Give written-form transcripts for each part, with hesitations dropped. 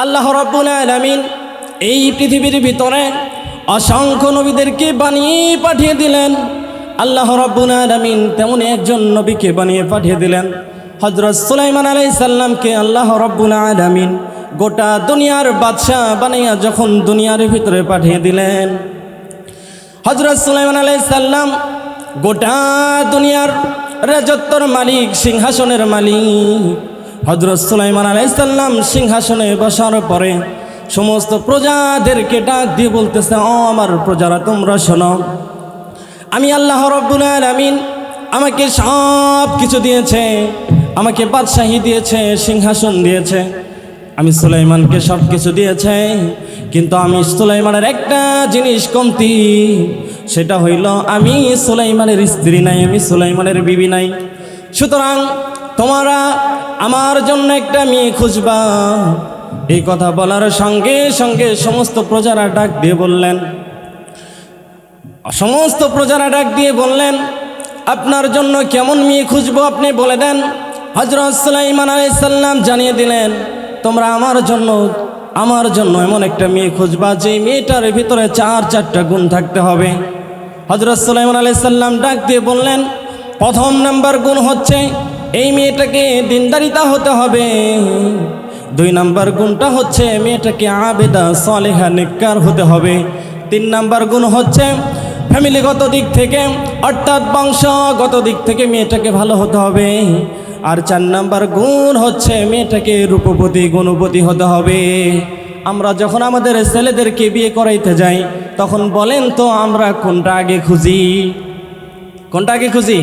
আল্লাহ রাব্বুল আলামিন এই পৃথিবীর ভিতরে অসংখ্য নবীদেরকে বানিয়ে পাঠিয়ে দিলেন। আল্লাহ রাব্বুল আলামিন তেমন একজন নবীকে বানিয়ে পাঠিয়ে দিলেন, হযরত সুলাইমান আলাইহিস সালামকে। আল্লাহ রাব্বুল আলামিন গোটা দুনিয়ার বাদশা বানাইয়া যখন দুনিয়ার ভিতরে পাঠিয়ে দিলেন, হযরত সুলাইমান আলাইহিস সালাম গোটা দুনিয়ার রাজত্বর মালিক, সিংহাসনের মালিক। হযরত সুলাইমান আলাইহিস সালাম সিংহাসনে বসার পরে সমস্ত প্রজাদেরকে ডাক দিয়ে বলতেছে, ও আমার প্রজারা, তোমরা শোনো, আমি আল্লাহ রাব্বুল আলামিন আমাকে সব কিছু দিয়েছে, আমাকে বাদশাহী দিয়েছে, সিংহাসন দিয়েছে, আমি সুলাইমানকে সব কিছু দিয়েছে, কিন্তু আমি সুলাইমানের একটা জিনিস কমতি, সেটা হইল আমি সুলাইমানের স্ত্রী নাই, আমি সুলাইমানের বিবি নাই। সুতরাং তোমরা আমার জন্য একটা মেয়ে খুঁজবা। এই কথা বলার সঙ্গে সঙ্গে সমস্ত প্রজারা ডাক দিয়ে বললেন, আপনার জন্য কেমন মেয়ে খুঁজবো আপনি বলে দেন। হযরত সুলাইমান আলাইহিস সালাম জানিয়ে দিলেন, তোমরা আমার জন্য এমন একটা মেয়ে খুঁজবা যে মেয়েটার ভিতরে চারটা গুণ থাকতে হবে। হযরত সুলাইমান আলাইহিস সালাম ডাক দিয়ে বললেন, প্রথম নাম্বার গুণ হচ্ছে এই মেয়েটাকে দিনদারিতা হতে হবে। 2 নাম্বার গুণটা হচ্ছে মেয়েটাকে আবেদা সালেহা নেককার হতে হবে। 3 নাম্বার গুণ হচ্ছে ফ্যামিলিগত দিক থেকে অর্থাৎ বংশগত দিক থেকে মেয়েটাকে ভালো হতে হবে। আর 4 নাম্বার গুণ হচ্ছে মেয়েটাকে রূপবতী গুণবতী হতে হবে। আমরা যখন আমাদের ছেলেদেরকে বিয়ে করাইতে যাই তখন বলেন তো আমরা কোনটা আগে খুঁজি? কোনটা আগে খুঁজি?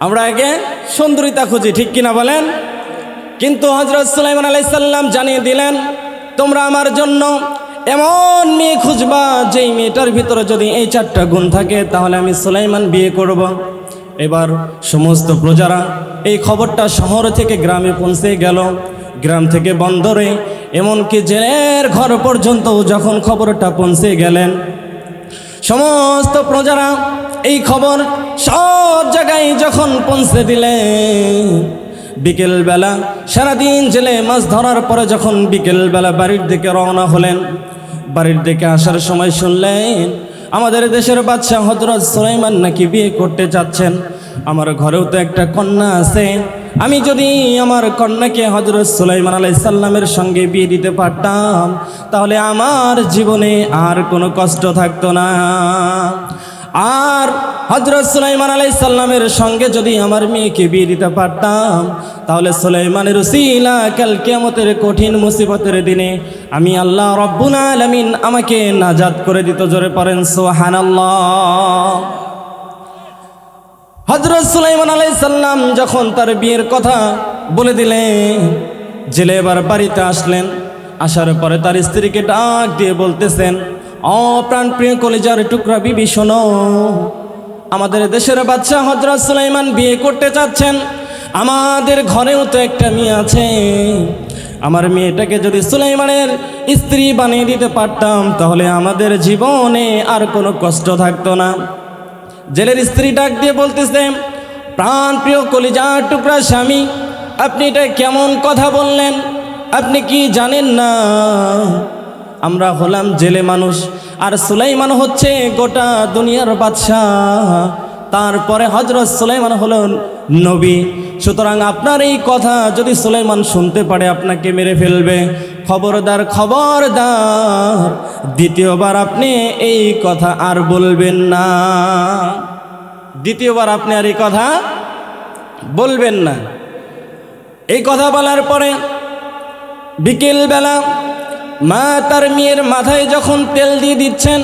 আমরা আগে সুন্দরিতা খুঁজি, ঠিক কিনা বলেন? কিন্তু হযরত সুলাইমান আলাইহিস সালাম জানিয়ে দিলেন, তোমরা আমার জন্য এমন মেয়ে খুঁজবা যেই মেয়েটার ভিতরে যদি এই 4টা গুণ থাকে তাহলে আমি সুলাইমান বিয়ে করব। এবার সমস্ত প্রজারা এই খবরটা শহর থেকে গ্রামে পৌঁছে গেল, গ্রাম থেকে বন্দরে, এমনকি জেলের ঘর পর্যন্ত যখন খবরটা পৌঁছে গেলেন, সমস্ত প্রজারা এই খবর সব জায়গায় যখন পৌঁছে দিলেন, বিকেলবেলা সারাদিন জেলে মাছ ধরার পরে যখন বিকেলবেলা বাড়ির দিকে রওনা হলেন, বাড়ির দিকে আসার সময় শুনলেন আমাদের দেশের বাদশা হযরত সুলাইমান নাকি বিয়ে করতে যাচ্ছেন। আমার ঘরেও তো একটা কন্যা আছে, আমি যদি আমার কন্যাকে হযরত সুলাইমান আলাইহিস সালামের সঙ্গে বিয়ে দিতে পারতাম তাহলে আমার জীবনে আর কোনো কষ্ট থাকতো না। আর হযরত সুলাইমান আলাইহিস সালামের সঙ্গে যদি আমার মেয়েকে বিয়ে দিতে পারতাম তাহলে সুলাইমানের উসিলা কাল কিয়ামতের কঠিন মুসিবতের দিনে আমি আল্লাহ রাব্বুল আলামিন আমাকে নাজাত করে দিত। জোরে পড়েন সুবহানাল্লাহ। হযরত সুলাইমান আলাইহিস সালাম যখন তার বিয়ের কথা বলে দিলেন, জেলে এবার বাড়িতে আসলেন। আসার পরে তার স্ত্রীকে ডাক দিয়ে বলতেছেন, ও প্রাণপ্রিয় কলিজার টুকরা বিবি, শোনো, আমাদের দেশের বাদশা হযরত সুলাইমান বিয়ে করতে চাচ্ছেন, আমাদের ঘরেও তো একটা মেয়ে আছে, আমার মেয়েটাকে যদি সুলাইমানের স্ত্রী বানিয়ে দিতে পারতাম তাহলে আমাদের জীবনে আর কোনো কষ্ট থাকতো না। জেলের স্ত্রী ডাক দিয়ে বলতেছে, প্রাণপ্রিয় কলিজার টুকরা স্বামী, আপনি এটা কেমন কথা বললেন? আপনি কি জানেন না আমরা হলাম জেলে মানুষ, আর সুলাইমান হচ্ছে গোটা দুনিয়ার বাদশাহ, তারপরে হযরত সুলাইমান হলেন নবী। সুতরাং আপনার এই কথা যদি সুলাইমান শুনতে পারে আপনাকে মেরে ফেলবে। খবরদার, খবরদার, দ্বিতীয়বার আপনি এই কথা আর বলবেন না, দ্বিতীয়বার আপনি আর এই কথা বলবেন না। এই কথা বলার পরে বিকেলবেলা মা তার মেয়ের মাথায় যখন তেল দিয়ে দিচ্ছেন,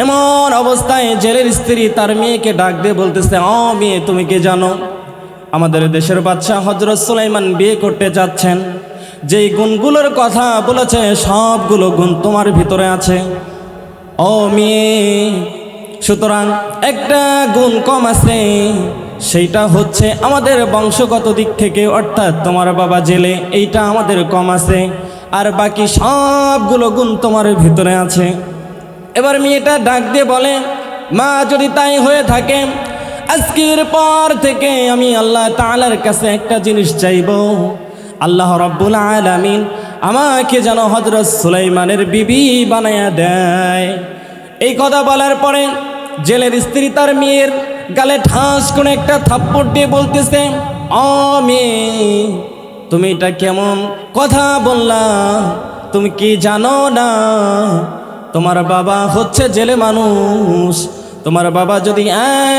এমন অবস্থায় জেলের স্ত্রী তার মেয়েকে ডাক দিয়ে বলতেছে, ও মেয়ে, তুমি কি জানো আমাদের দেশের বাদশা হযরত সুলাইমান বিয়ে করতে যাচ্ছেন, যেই গুণগুলোর কথা বলেছে সবগুলো গুণ তোমার ভিতরে আছে। ও মেয়ে, সুতরাং একটা গুণ কম আছে, সেইটা হচ্ছে আমাদের বংশগত দিক থেকে, অর্থাৎ তোমার বাবা জেলে, এইটা আমাদের কম আছে, আর বাকি সবগুলো গুণ তোমার ভিতরে আছে। এবার মেয়েটা ডাক দিয়ে বলে, মা, যদি তাই হয়ে থাকে আজকের পর থেকে আমি আল্লাহ তাআলার কাছে একটা জিনিস চাইব, আল্লাহ রাব্বুল আলামিন আমাকে যেন হযরত সুলাইমানের বিবি বানায়া দেয়। এই কথা বলার পরে জেলের স্ত্রী তার মেয়ের গালে ঠাস করে একটা থাপ্পড় দিয়ে বলতেছে, ও মেয়ে, তুমি এটা কেমন কথা বললা? তুমি কি জানো না তোমার বাবা হচ্ছে জেলে মানুষ? তোমার বাবা যদি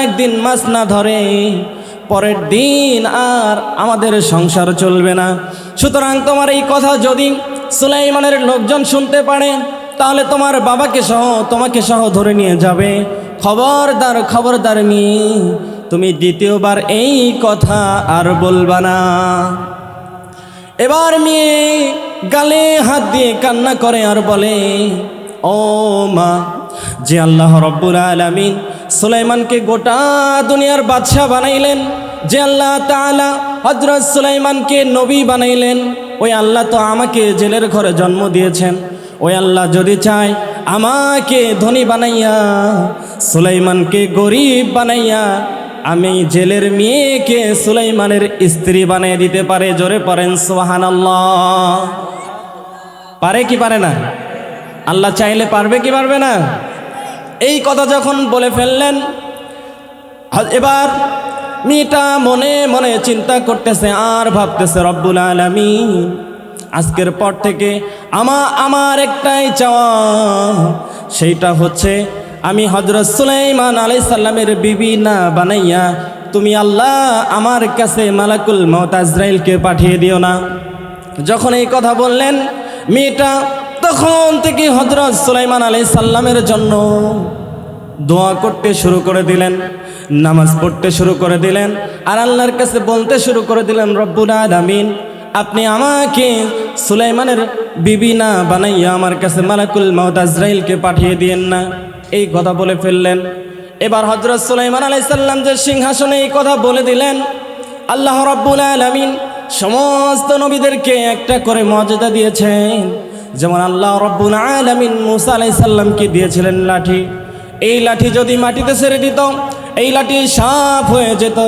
একদিন মাছ না ধরে পরের দিন আর আমাদের সংসার চলবে না। সুতরাং তোমার এই কথা যদি সুলাইমানের লোকজন শুনতে পারে তাহলে তোমার বাবাকে সহ তোমাকে সহ ধরে নিয়ে যাবে। খবরদার খবরদার মেয়ে, তুমি দ্বিতীয়বার এই কথা আর বলবা না। এবার মেয়ে গালে হাত দিয়ে কান্না করে আর বলে, ও মা, যে আল্লাহ রব্বুল আলামিন সুলাইমানকে গোটা দুনিয়ার বাদশাহ বানাইলেন, যে আল্লাহ তাআলা হযরত সুলাইমানকে নবী বানাইলেন, ওই আল্লাহ তো আমাকে জেলের ঘরে জন্ম দিয়েছেন। ওই আল্লাহ যদি চায় আমাকে ধনী বানাইয়া সুলাইমানকে গরিব বানাইয়া আমি জেলের মেয়েকে সুলাইমানের স্ত্রী বানিয়ে দিতে পারে। জোরে পড়েন সুবহানাল্লাহ। পারে কি পারে না? আল্লাহ চাইলে পারবে কি পারবে না? এই কথা যখন বলে ফেললেন, এবার মেয়েটা মনে মনে চিন্তা করতেছে আর ভাবতেছে, রব্বুল আলামিন, আজকের পর থেকে আমার একটাই চাওয়া, সেইটা হচ্ছে আমি হযরত সুলাইমান আলাইহিস সালামের বিবি না বানাইয়া তুমি আল্লাহ আমার কাছে মালাকুল মউত আজরাইলকে পাঠিয়ে দিও না। যখন এই কথা বললেন মেয়েটা, তখন থেকে হযরত সুলাইমান আলাইহিস সালামের জন্য দোয়া করতে শুরু করে দিলেন, নামাজ পড়তে শুরু করে দিলেন, আর আল্লাহর কাছে বলতে শুরু করে দিলেন, রব্বুল আলামিন, আপনি আমাকে সুলাইমানের বিবি না বানাইয়া আমার কাছে মালাকুল মউত আজরাইলকে পাঠিয়ে দিয়েন না। এই কথা বলে ফেললেন। এবার হযরত সুলাইমান আলাইহিস সালাম যে সিংহাসনে এই কথা বলে দিলেন, আল্লাহ রাব্বুল আলামিন সমস্ত নবীদেরকে একটা করে মর্যাদা দিয়েছেন। যেমন আল্লাহ রাব্বুল আলামিন মূসা আলাইহিস সালামকে দিয়েছিলেন লাঠি। এই লাঠি যদি মাটিতে ছেড়ে দিত, এই লাঠি সাপ হয়ে যেত,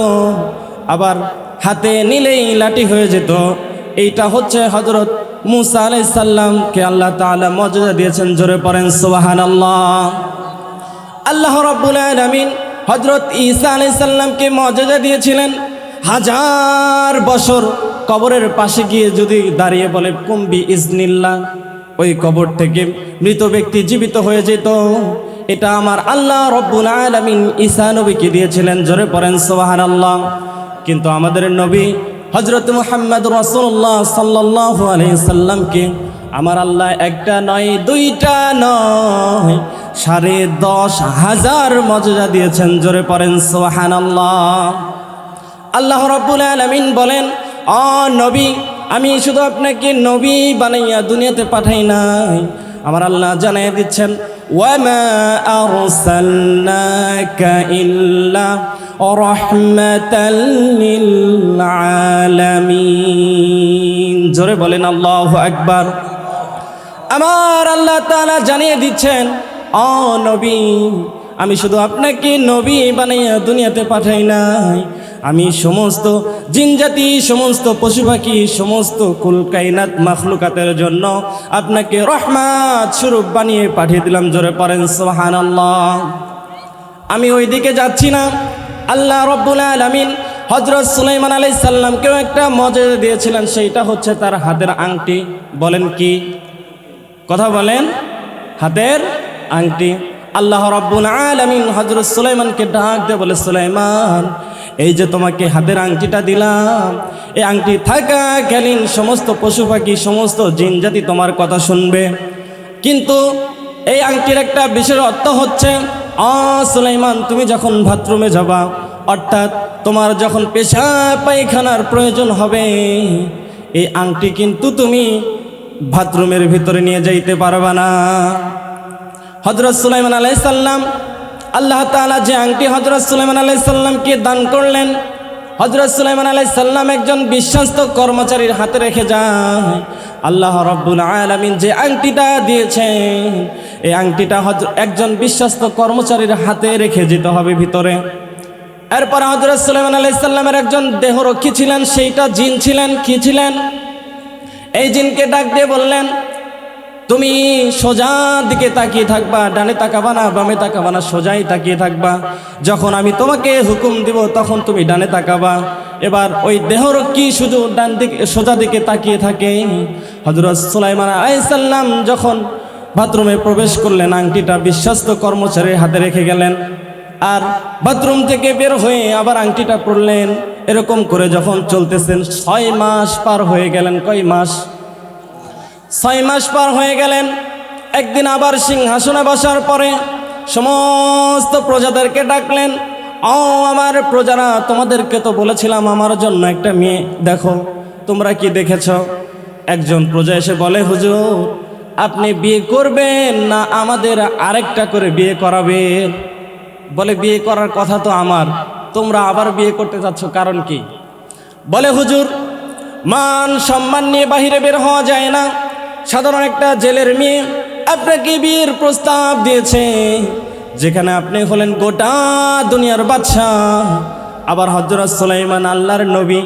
আবার হাতে নিলেই লাঠি হয়ে যেত। এইটা হচ্ছে হযরত মূসা আলাইহিস সালামকে আল্লাহ তাআলা মর্যাদা দিয়েছেন। জোরে পড়েন সুবহানাল্লাহ। আল্লাহ রাব্বুল আলামিন হযরত ঈসা আলাইহিস সালামকে মর্যাদা দিয়েছিলেন। 1000 বছর কবরের পাশে গিয়ে যদি দাঁড়িয়ে বলে কুম্বি ইজনিল্লাহ, ওই কবর থেকে মৃত ব্যক্তি জীবিত হয়ে যেত। এটা আমার আল্লাহ রাব্বুল আলামিন ঈসা নবীকে দিয়েছিলেন। জোরে পড়েন সুবহানাল্লাহ। কিন্তু আমাদের নবী হযরত মুহাম্মদ রাসূলুল্লাহ সাল্লাল্লাহু আলাইহি সাল্লামকে আমার আল্লাহ একটা নয়, দুইটা নয়, 10,500 মর্যাদা দিয়েছেন। জোরে পড়েন সুবহানাল্লাহ। আল্লাহ রাব্বুল আলামিন বলেন, ও নবী, আমি শুধু আপনাকে নবী বানাইয়া দুনিয়াতে পাঠাই নাই, আমার আল্লাহ জানাইয়া দিচ্ছেন, ওয়ামা আরসালনাকা ইল্লা রাহমাতাল লিল আলামিন। জোরে বলেন আল্লাহু আকবার। আমার আল্লাহ তাআলা জানিয়ে দিচ্ছেন, ও নবী, আমি শুধু আপনাকে নবী বানাইয়া দুনিয়াতে পাঠাই নাই, আমি সমস্ত জিনজাতি, সমস্ত পশু পাখি, সমস্ত কুল কায়নাত মাখলুকাতের জন্য আপনাকে রহমত স্বরূপ বানিয়ে পাঠিয়ে দিলাম। জোরে পড়েন সুবহানাল্লাহ। আমি ওইদিকে যাচ্ছি না। আল্লাহ রাব্বুল আলামিন হযরত সুলাইমান আলাইহিস সালামকেও একটা মর্যাদা দিয়েছিলেন, সেইটা হচ্ছে তার হাতের আংটি। বলেন কি কথা বলেন? হাতের আংটি। আল্লাহ রাব্বুল আলামিন হযরত সুলাইমানকে ডাক দিয়ে বলে, সুলাইমান, এই যে তোমাকে হাতের আংটিটা দিলাম, এই আংটি থাকাকালীন সমস্ত পশু পাখি, সমস্ত জিন জাতি তোমার কথা শুনবে। কিন্তু এই আংটির একটা বিশেষ অর্থ হচ্ছে, সুলাইমান, তুমি যখন বাথরুমে যাবা, অর্থাৎ তোমার যখন পেশাব পায়খানার প্রয়োজন হবে, এই আংটি কিন্তু তুমি বাথরুমের ভিতরে নিয়ে যাইতে পারবা না। হযরত সুলাইমান আলাইহিস সালাম, আল্লাহ তাআলা যে আংটি হযরত সুলাইমান আলাইহিস সালামকে দান করলেন, হযরত সুলাইমান আলাইহিস সালাম একজন বিশ্বস্ত কর্মচারীর হাতে রেখে যায়। আল্লাহ রাব্বুল আলামিন যে আংটিটা দিয়েছেন, এই আংটিটা একজন বিশ্বস্ত কর্মচারীর হাতে রেখে যেতে হবে ভিতরে। এরপর হযরত সুলাইমান আলাইহিস সালামের একজন দেহরক্ষী ছিলেন, সেইটা জিন ছিলেন। কি ছিলেন? এই জিনকে ডাক দিয়ে বললেন, তুমি সোজা দিকে তাকিয়ে থাকবা, ডানে তাকাবা না, বামে তাকাবা না, সোজাই তাকিয়ে থাকবা। যখন আমি তোমাকে হুকুম দিব তখন তুমি ডানে তাকাবা। এবার ওই দেহরক্ষী শুধু ডান দিকে সোজা দিকে তাকিয়ে থাকে। হযরত সুলাইমান আলাইহিস সালাম যখন বাথরুমে প্রবেশ করলেন, আংটিটা বিশ্বস্ত কর্মচারীর হাতে রেখে গেলেন, আর বাথরুম থেকে বের হয়ে আবার আংটিটা পরলেন। এরকম করে যখন চলতেছেন 6 মাস পার হয়ে গেলেন। কয় মাস? 6 মাস পার হয়ে গেলেন। একদিন আবার সিংহাসনে বসার পরে সমস্ত প্রজাদেরকে ডাকলেন, ও আমার প্রজারা, তোমাদেরকে তো বলেছিলাম আমার জন্য একটা মেয়ে দেখো, তোমরা কি দেখেছ? একজন প্রজা এসে বলে, হুজুর আপনি বিয়ে করবেন না আমাদের আরেকটা করে বিয়ে করাবেন? বলে, বিয়ে করার কথা তো আমার, তোমরা আবার বিয়ে করতে যাচ্ছ, কারণ কি? বলে, হুজুর মান সম্মান নিয়ে বাহিরে বের হওয়া যায় না, সাধারণ একটা জেলের মেয়ে আপনাকে বিয়ের প্রস্তাব দিয়েছে, যেখানে আপনি হলেন গোটা দুনিয়ার বাদশাহ, আবার হযরত সুলাইমান আল্লাহর নবী।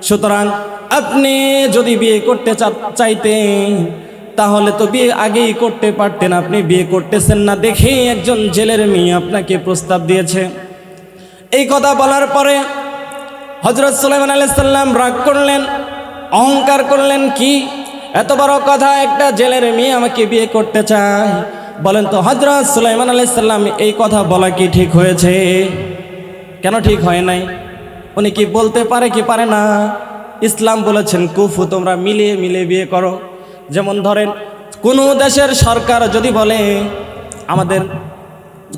সুতরাং আপনি যদি বিয়ে করতে চাইতেন তাহলে তো বিয়ে আগেই করতে পারতেন, আপনি বিয়ে করতেছেন না দেখে একজন জেলের মেয়ে আপনাকে প্রস্তাব দিয়েছে। এই কথা বলার পরে হযরত সুলাইমান আলাইহিস সালাম রাগ করলেন, অহংকার করলেন, কি এত বড় কথা, একটা জেলের মেয়ে আমাকে বিয়ে করতে চায়? বলেন তো হযরত সুলাইমান আলাইহিস সালাম এই কথা বলা কি ঠিক হয়েছে? কেন ঠিক হয় নাই? উনি কি বলতে পারে কি পারে না? ইসলাম বলেছেন কুফু, তোমরা মিলিয়ে মিলিয়ে বিয়ে করো। যেমন ধরেন কোনো দেশের সরকার যদি বলে, আমাদের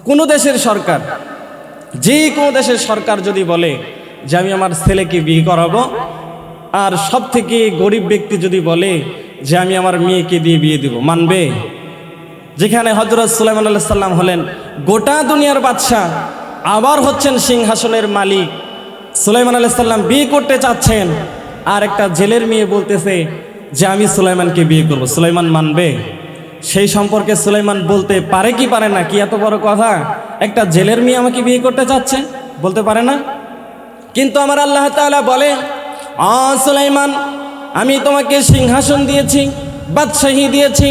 কোনো দেশের সরকার, যে কোনো দেশের সরকার যদি বলে যে আমি আমার ছেলেকে বিয়ে করাবো, আর সব থেকে গরিব ব্যক্তি যদি বলে যে আমি আমার মেয়েকে দিয়ে বিয়ে দিব, মানবে? যেখানে হযরত সুলাইমান আলাইহিস সালাম হলেন গোটা দুনিয়ার বাদশাহ, আবার হচ্ছেন সিংহাসনের মালিক, সুলাইমান আলাইহিস সালাম বিয়ে করতে চাচ্ছেন, আর একটা জেলের মেয়ে বলতেছে যে আমি সুলাইমানকে বিয়ে করব, সুলাইমান মানবে? সেই সম্পর্কে সুলাইমান বলতে পারে কি পারে না? কি এত বড় কথা, একটা জেলের মেয়ে আমাকে বিয়ে করতে চাচ্ছে, বলতে পারে না? কিন্তু আমার আল্লাহ তাআলা বলে, সুলাইমান, আমি তোমাকে সিংহাসন দিয়েছি, বাদশাহী দিয়েছি,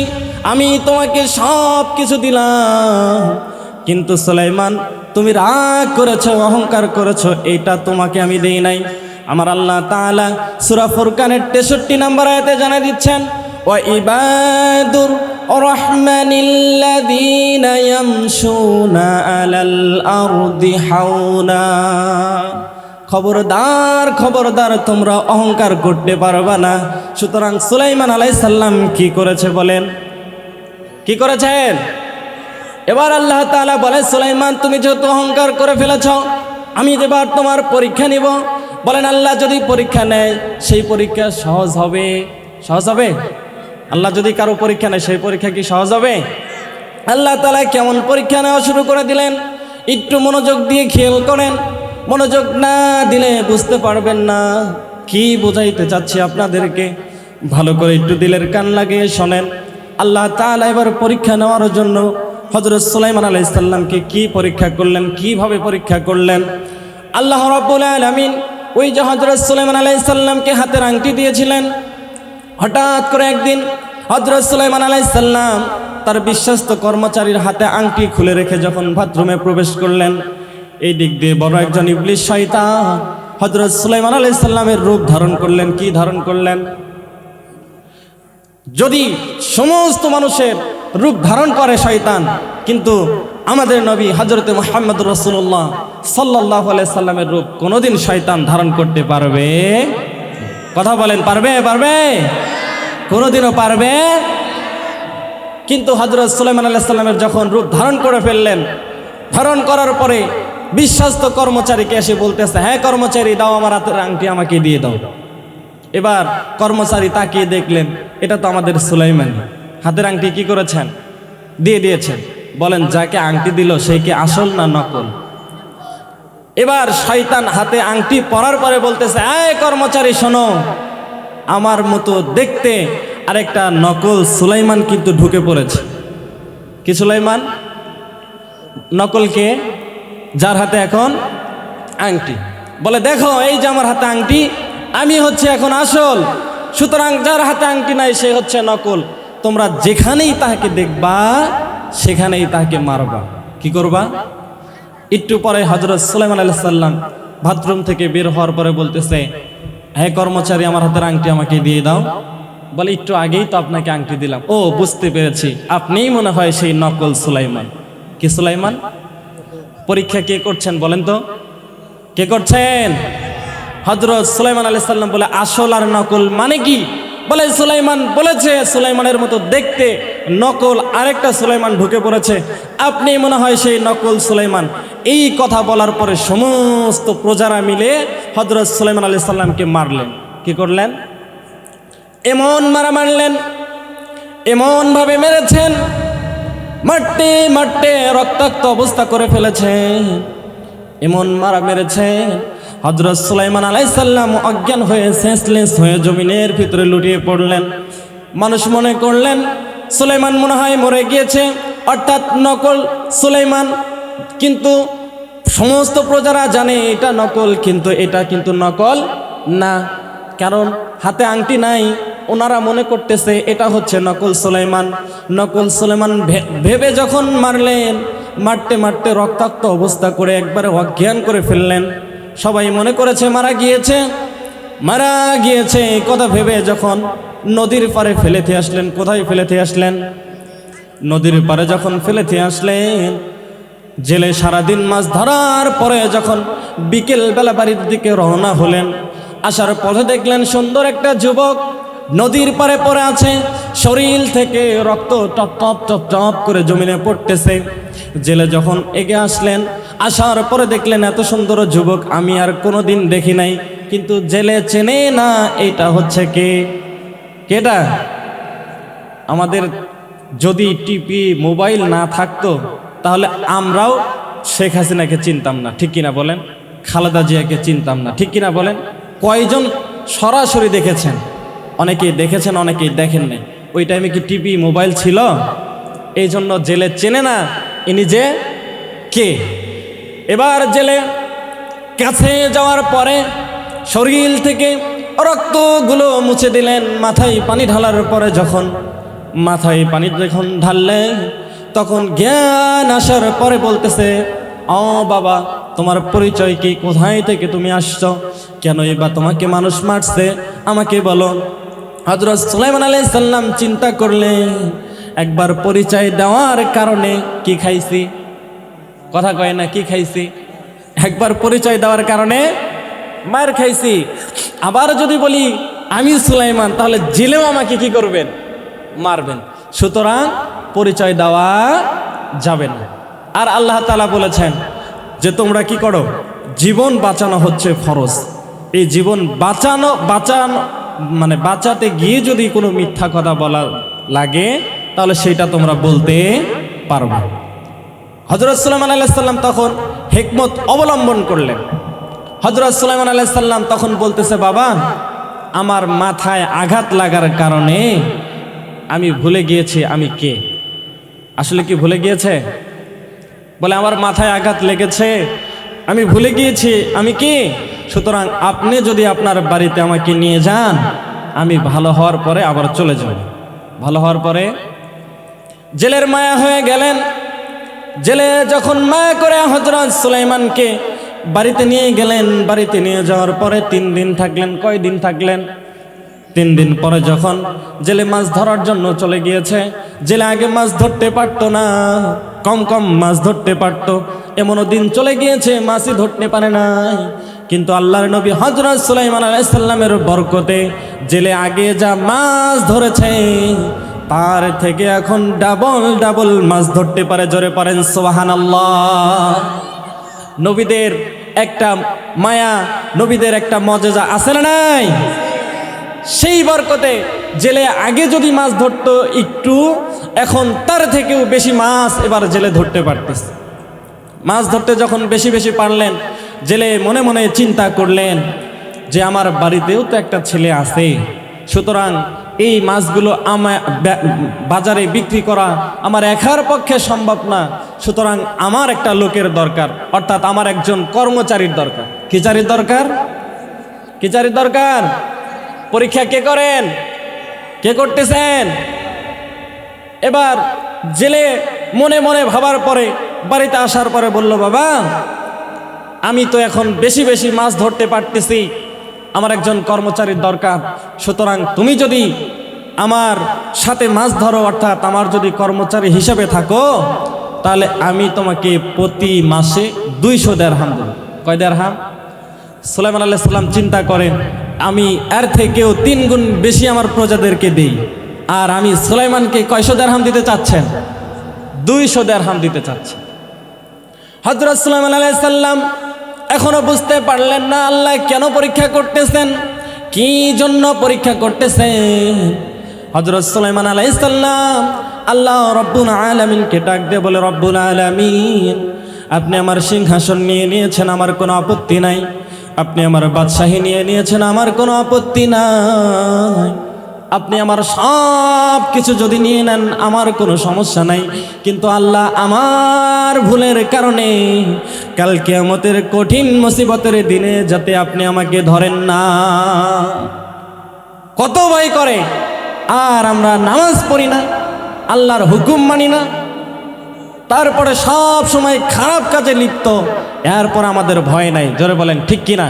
আমি তোমাকে সব কিছু দিলাম, কিন্তু সুলাইমান তুমি রাগ করেছো, অহংকার করেছো, এইটা তোমাকে আমি দেই নাই। আমার আল্লাহ তাআলা সূরা ফুরকানের 63 নম্বর আয়াতে জানাই দিচ্ছেন, ওয়া ইবাদুর রহমানিল্লাযীনা ইয়ামশুনা আলাল আরদি হাওনা। খবরদার খবরদার, তোমরা অহংকার করতে পারবা না। সুতরাং সুলাইমান আলাইহিস সালাম কি করেছে বলেন? কি করেছেন? এবার আল্লাহ তাআলা বলে, সুলাইমান তুমি যেহেতু অহংকার করে ফেলেছ, আমি এবার তোমার পরীক্ষা নিব। বলেন, আল্লাহ যদি পরীক্ষা নেয় সেই পরীক্ষা সহজ হবে? সহজ হবে? আল্লাহ যদি কারো পরীক্ষা নেয় সেই পরীক্ষা কি সহজ হবে? আল্লাহ তাআলা কেমন পরীক্ষা নেওয়া শুরু করে দিলেন, একটু মনোযোগ দিয়ে খেয়াল করেন। মনোযোগ না দিলে বুঝতে পারবেন না কি বোঝাইতে চাচ্ছি আপনাদেরকে। ভালো করে একটু দিলের কান লাগিয়ে শোনেন। আল্লাহ তাআলা এবার পরীক্ষা নেওয়ার জন্য হযরত সুলাইমান আলাইহিস সালামকে কি পরীক্ষা করলেন, কিভাবে পরীক্ষা করলেন? আল্লাহ রাব্বুল আলামিন ওই যে হযরত সুলাইমান আলাইহিস সালামকে হাতের আংটি দিয়েছিলেন, হঠাৎ করে একদিন হযরত সুলাইমান আলাইহিস সালাম তার বিশ্বস্ত কর্মচারীর হাতে আংটি খুলে রেখে যখন বাথরুমে প্রবেশ করলেন, এই দিক দিয়ে বড় একজন ইবলিস শয়তান হযরত সুলাইমান আলাইহিস সালামের রূপ ধারণ করলেন। কি ধারণ করলেন? যদি সমস্ত মানুষের রূপ ধারণ করে শয়তান, কিন্তু আমাদের নবী হযরত মুহাম্মদুর রাসূলুল্লাহ সাল্লাল্লাহু আলাইহি সাল্লামের রূপ কোনোদিন শয়তান ধারণ করতে পারবে? কথা বলেন, পারবে? পারবে? কোনোদিনও পারবে? কিন্তু হযরত সুলাইমান আলাইহিস সালামের যখন রূপ ধারণ করে ফেললেন, ধারণ করার পরে বিশ্বস্ত কর্মচারীকে এসে বলতেছে, হ্যাঁ কর্মচারী, দাও আমার হাতের আংটি, আমাকে দিয়ে দাও। এবার কর্মচারী তাকিয়ে দেখলেন, এটা তো আমাদের সুলাইমান, হাতের আংটি কি করেছেন? দিয়ে দিয়েছেন। বলেন, যাকে আংটি দিল সে কি আসল না নকল? এবার শয়তান হাতে আংটি পরার পরে বলতেছে, এই কর্মচারী শোনো, আমার মতো দেখতে আরেকটা নকল সুলাইমান কিন্তু ঢুকে পড়েছে। কি সুলাইমান? নকলকে, যার হাতে এখন আংটি। বলে, দেখো এই যে আমার হাতে আংটি, আমি হচ্ছে এখন আসল। সুতরাং যার হাতে আংটি নাই সে হচ্ছে নকল। তোমরা যেখানেই তাহাকে দেখবা সেখানেই তাহাকে মারবা। কি করবা? একটু পরে হযরত সুলাইমান আলাইহিস সালাম বাথরুম থেকে বের হওয়ার পরে বলতেছে, হে কর্মচারী, আমার হাতের আংটি আমাকে দিয়ে দাও। বলে, একটু আগেই তো আপনাকে আংটি দিলাম। ও, বুঝতে পেরেছি, আপনিই মনে হয় সেই নকল সুলাইমান। কি সুলাইমান? পরীক্ষা কে করছেন বলেন তো? কে করছেন? হযরত সুলাইমান আলাইহিস সালাম বলে, আসল আর নকল মানে কি? বলে, সুলাইমান বলেছে সুলাইমানের মতো দেখতে, নকল আরেকটা সুলাইমান ঢুকে পড়েছে, আপনি মনে হয় সেই নকল সুলাইমান। এই কথা বলার পরে সমস্ত প্রজারা মিলে হযরত সুলাইমান আলাইহিস সালামকে মারলেন। কি করলেন? এমন মারা মারলেন, এমন ভাবে মেরেছেন, মারতে মারতে রক্তাক্ত অবস্থা করে ফেলেছেন। এমন মারা মেরেছেন, হযরত সুলাইমান আলাইহিস সালাম অজ্ঞান হয়ে সেন্সলেস হয়ে জমিনের ভিতরে লুটিয়ে পড়লেন। মানুষ মনে করলেন সুলাইমান মনে হয় মরে গিয়েছে, অর্থাৎ নকল সুলাইমান। কিন্তু সমস্ত প্রজারা জানে এটা নকল, কিন্তু এটা কিন্তু নকল না, কারণ হাতে আংটি নাই। ওনারা মনে করতেছে এটা হচ্ছে নকল সুলাইমান। নকল সুলাইমান ভেবে যখন মারলেন, মারতে মারতে রক্তাক্ত অবস্থা করে একবারে অজ্ঞান করে ফেললেন। সবাই মনে করেছে মারা গিয়েছে, মারা গিয়েছে কথা ভেবে যখন নদীর পাড়ে ফেলেতে আসলেন। কোথায় ফেলেতে আসলেন? নদীর পাড়ে যখন ফেলেতে আসলেন, জেলে সারাদিন মাছ ধরার পরে যখন বিকেল বেলা বাড়ির দিকে রওনা হলেন, আসার পথে দেখলেন সুন্দর একটা যুবক নদীর পাড়ে পড়ে আছে, শরীর থেকে রক্ত টপ টপ টপ টপ করে জমিনে পড়তেছে। জেলে যখন এগিয়ে আসলেন, আসার পরে দেখলেন এত সুন্দর যুবক আমি আর কোনোদিন দেখি নাই। কিন্তু জেলে চেনে না এটা হচ্ছে কে। কেটা? আমাদের যদি টিভি মোবাইল না থাকতো তাহলে আমরাও শেখ হাসিনাকে চিনতাম না, ঠিক কিনা বলেন? খালেদা জিয়াকে চিনতাম না, ঠিক কিনা বলেন? কয়জন সরাসরি দেখেছেন? অনেকেই দেখেছেন, অনেকেই দেখেন নাই। ওই টাইমে কি টিভি মোবাইল ছিল? এই জন্য জেলে চেনে না ইনি যে কে। এবার জেলে কাছে যাওয়ার পরে শরীর থেকে রক্তগুলো মুছে দিলেন। মাথায় পানি ঢালার পরে যখন মাথায় পানি যখন ঢাললেন, তখন জ্ঞান আসার পরে বলতেছে, ও বাবা, তোমার পরিচয় কি? কোথায় থেকে তুমি আসছো? কেনই বা তোমাকে মানুষ মারছে? আমাকে বলো। হযরত সুলাইমান আলাইহিস সালাম চিন্তা করলেন, একবার পরিচয় দেওয়ার কারণে কি খাইছি? কথা কয় না, কি খাইছি? একবার পরিচয় দেওয়ার কারণে মার খাইছি। আবার যদি বলি আমি সুলাইমান, তাহলে জেলেও আমাকে কি করবেন? মারবেন। সুতরাং পরিচয় দেওয়া যাবে না। আর আল্লাহ তাআলা বলেছেন যে তোমরা কি করো? জীবন বাঁচানো হচ্ছে ফরজ। এই জীবন বাঁচানো মানে বাঁচাতে গিয়ে যদি কোনো মিথ্যা কথা বলা লাগে তাহলে সেটা তোমরা বলতে পারবে। হযরত সুলাইমান আলাইহিস সালাম তখন হিকমত অবলম্বন করলেন। হযরত সুলাইমান আলাইহিস সালাম তখন বলতেছে, বাবা, আমার মাথায় আঘাত লাগার কারণে আমি ভুলে গিয়েছি আমি কে। আসলে কি ভুলে গিয়েছে? বলে, আমার মাথায় আঘাত লেগেছে, আমি ভুলে গিয়েছি আমি কে। সুতরাং আপনি যদি আপনার বাড়িতে আমাকে নিয়ে যান, আমি ভালো হওয়ার পরে আবার চলে যাব। ভালো হওয়ার পরে জেলের মায়া হয়ে গেলেন। জেলে যখন মায়া করে হযরত সুলাইমানকে বাড়িতে নিয়ে গেলেন। বাড়িতে নিয়ে যাওয়ার পরে 3 দিন থাকলেন। কয় দিন থাকলেন? 3 দিন পরে যখন জেলে মাছ ধরার জন্য চলে গিয়েছে, জেলে আগে মাছ ধরতে পারতো না, কম কম মাছ ধরতে পারতো। এমনও দিন চলে গিয়েছে মাছই ধরতে পারে নাই। কিন্তু আল্লাহর নবী হযরত সুলাইমান আলাইহিস সালামের বরকতে জেলে আগে যা মাছ ধরেছে তার থেকে এখন ডাবল ডাবল মাছ ধরতে পারে। জোরে পড়েন সুবহানাল্লাহ। নবীদের একটা মায়া, নবীদের একটা মজেজা আছে না নাই? সেই বরকতে জেলে আগে যদি মাছ ধরতো একটু, এখন তার থেকেও বেশি মাছ এবার জেলে ধরতে পারতেছে। মাছ ধরতে যখন বেশি বেশি পারলেন, জেলে মনে মনে চিন্তা করলেন যে আমার বাড়িতেও তো একটা ছেলে আছে, সুতরাং এই মাছগুলো বাজারে বিক্রি করা আমার একার পক্ষে সম্ভব না। সুতরাং আমার একটা লোকের দরকার, অর্থাৎ আমার একজন কর্মচারীর দরকার। কি চারির দরকার? কি চারির দরকার? পরীক্ষা কে করেন? কে করতেছেন? এবার জেলে মনে মনে ভাবার পরে বাড়িতে আসার পরে বলল, বাবা আমি তো এখন বেশি বেশি মাছ ধরতে পারতেছি, আমার একজন কর্মচারীর দরকার, সুতরাং তুমি যদি আমার সাথে মাছ ধরো, অর্থাৎ আমার যদি কর্মচারী হিসেবে থাকো, তাহলে আমি তোমাকে প্রতি মাসে 200 দিরহাম দেব। কয় দিরহাম? সুলাইমান আলাইহিস সালাম চিন্তা করেন, আমি এর থেকেও 3 গুণ বেশি আমার প্রজাদেরকে দিই, আর আমি সুলাইমানকে কয়শো দিরহাম দিতে চাচ্ছেন? 200 দিরহাম দিতে চাচ্ছেন। হযরত সুলাইমান আলাইহিস সালাম এখনো বুঝতে পারলেন না আল্লাহ কেন পরীক্ষা করতেছেন, কি জন্য পরীক্ষা করতেছেন। হযরত সুলাইমান আলাইহিস সালাম আল্লাহ রব্বুল আলামিনকে ডাক দিয়ে বলে, রব্বুল আলামিন, আপনি আমার সিংহাসন নিয়ে নিয়েছেন, আমার কোনো আপত্তি নাই। আপনি আমার বাদশাহী নিয়ে নিয়েছেন, আমার কোনো আপত্তি নাই। আপনি আমার সব কিছু যদি নিয়ে নেন আমার কোনো সমস্যা নাই, কিন্তু আল্লাহ আমার ভুলের কারণে কাল কিয়ামতের কঠিন মুসিবতের দিনে যাতে আপনি আমাকে ধরেন না। কত ভয় করে, আর আমরা নামাজ পড়ি না, আল্লাহর হুকুম মানি না, তারপরে সব সময় খারাপ কাজে লিপ্ত, এরপর আমাদের ভয় নাই। জোরে বলেন ঠিক কিনা?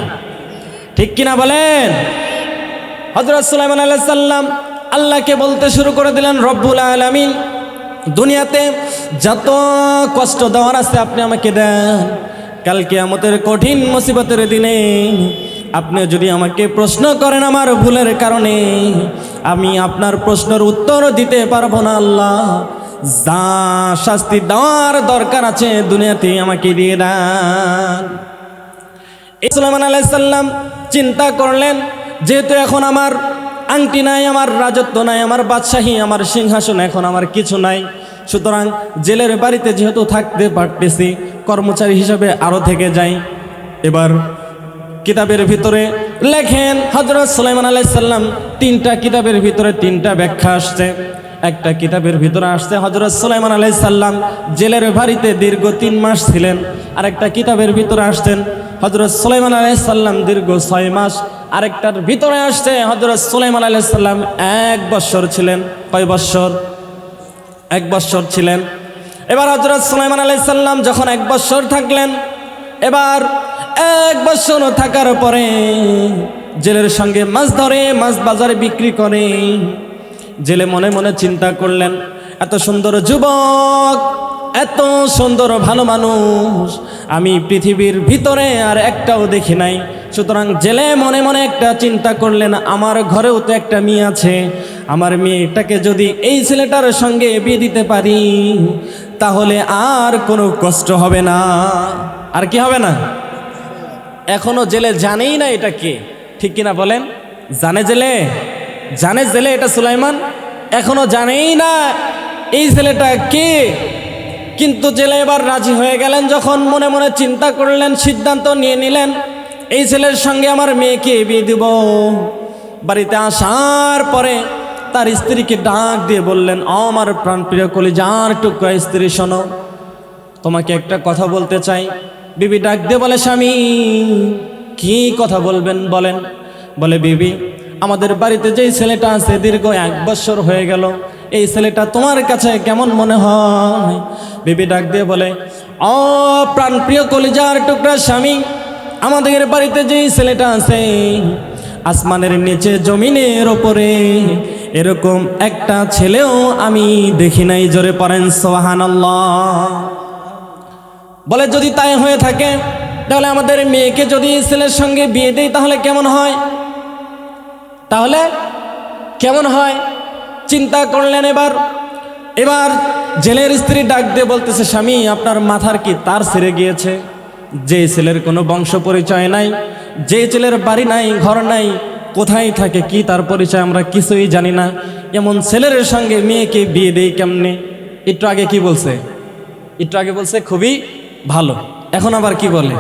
ঠিক কিনা বলেন? হযরত সুলাইমান আলাইহিস সালাম আল্লাহকে বলতে শুরু করে দিলেন, রব্বুল আলামিন, দুনিয়াতে যত কষ্ট দেওয়ার আছে আপনি আমাকে দেন, কাল কিয়ামতের কঠিন মুসিবতের দিনে আপনি যদি আমাকে প্রশ্ন করেন আমার ভুলের কারণে, আমি আপনার প্রশ্নের উত্তর দিতে পারবো না। আল্লাহ যা শাস্তি দেওয়ার দরকার আছে দুনিয়াতে আমাকে দিয়ে দেন। সুলাইমান আলাইহিস সালাম চিন্তা করলেন, যেহেতু এখন আমার আংটি নাই, আমার রাজত্ব নাই, আমার বাদশাহী, আমার সিংহাসন এখন আমার কিছু নাই, সুতরাং জেলের বাড়িতে যেহেতু থাকতে পারতেছি, কর্মচারী হিসেবে আরো থেকে যাই। এবার কিতাবের ভিতরে লেখেন হযরত সুলাইমান আলাইহিস সালাম 3টা কিতাবের ভিতরে 3টা ব্যাখ্যা আসছে। একটা কিতাবের ভিতরে আসছে হযরত সুলাইমান আলাইহিস সালাম জেলের বাড়িতে দীর্ঘ 3 মাস ছিলেন। আরেকটা কিতাবের ভিতরে আসছেন হযরত সুলাইমান আলাইহিস সালাম দীর্ঘ 6 মাস। আরেকটার ভিতরে আসছে হযরত সুলাইমান আলাইহিস সালাম 1 বছর ছিলেন। কয় বছর? 1 বছর ছিলেন। এবার হযরত সুলাইমান আলাইহিস সালাম যখন 1 বছর থাকলেন, এবার 1 বছর থাকার পরে জেলের সঙ্গে মাছ ধরে, মাছ বাজারে বিক্রি করে। জেলে মনে মনে চিন্তা করলেন, এত সুন্দর যুবক, এত সুন্দর ভালো মানুষ আমি পৃথিবীর ভিতরে আর একটাও দেখি নাই। সুতরাং জেলে মনে মনে একটা চিন্তা করলেন, আমার ঘরেও তো একটা মেয়ে আছে, আমার মেয়েটাকে যদি এই ছেলেটার সঙ্গে বিয়ে দিতে পারি তাহলে আর কোনো কষ্ট হবে না। আর কি হবে না? এখনো জেলে জানেই না এটা কে, ঠিক কিনা বলেন? জানে জেলে? জানে জেলে এটা সুলাইমান? এখনো জানেই না এই ছেলেটা কে। কিন্তু জেলে এবার রাজি হয়ে গেলেন, যখন মনে মনে চিন্তা করলেন, সিদ্ধান্ত নিয়ে নিলেন এই ছেলের সঙ্গে আমার মেয়েকে বিয়ে দিব। বাড়িতে আসার পরে তার স্ত্রীকে ডাক দিয়ে বললেন, আমার প্রাণপ্রিয় কলিজার টুকরা স্ত্রী, শোনো, তোমাকে একটা কথা বলতে চাই। বিবি ডাক দিয়ে বলে, স্বামী কি কথা বলবেন বলেন। বলে, বিবি, আমাদের বাড়িতে যেই ছেলেটা আছে দীর্ঘ 1 বছর হয়ে গেল, এই ছেলেটা তোমার কাছে কেমন মনে হয়? বিবি ডাক দিয়ে বলে, ও প্রাণপ্রিয় কলিজার টুকরা স্বামী, আমাদের বাড়িতে যেই ছেলেটা আছে আসমানের নিচে জমিনের ওপরে এরকম একটা ছেলেও আমি দেখি নাই। জোরে পড়েন সুবহানাল্লাহ। বলে, যদি তাই হয়ে থাকে তাহলে আমাদের মেয়েকে যদি ছেলের সঙ্গে বিয়ে দেই তাহলে কেমন হয়? তাহলে কেমন হয়? চিন্তা করলেন। এবার জেলের স্ত্রী ডাক দিয়ে বলতেছে, স্বামী, আপনার মাথার কি তার ছেড়ে গিয়েছে? যে ছেলের কোনো বংশ পরিচয় নাই, যে ছেলের বাড়ি নাই, ঘর নাই, কোথায় থাকে, কি তার পরিচয় আমরা কিছুই জানি না, এমন ছেলের সঙ্গে মেয়েকে বিয়ে দেই কেমনে? একটু আগে কি বলছে? একটু আগে বলছে খুবই ভালো, এখন আবার কি বলে?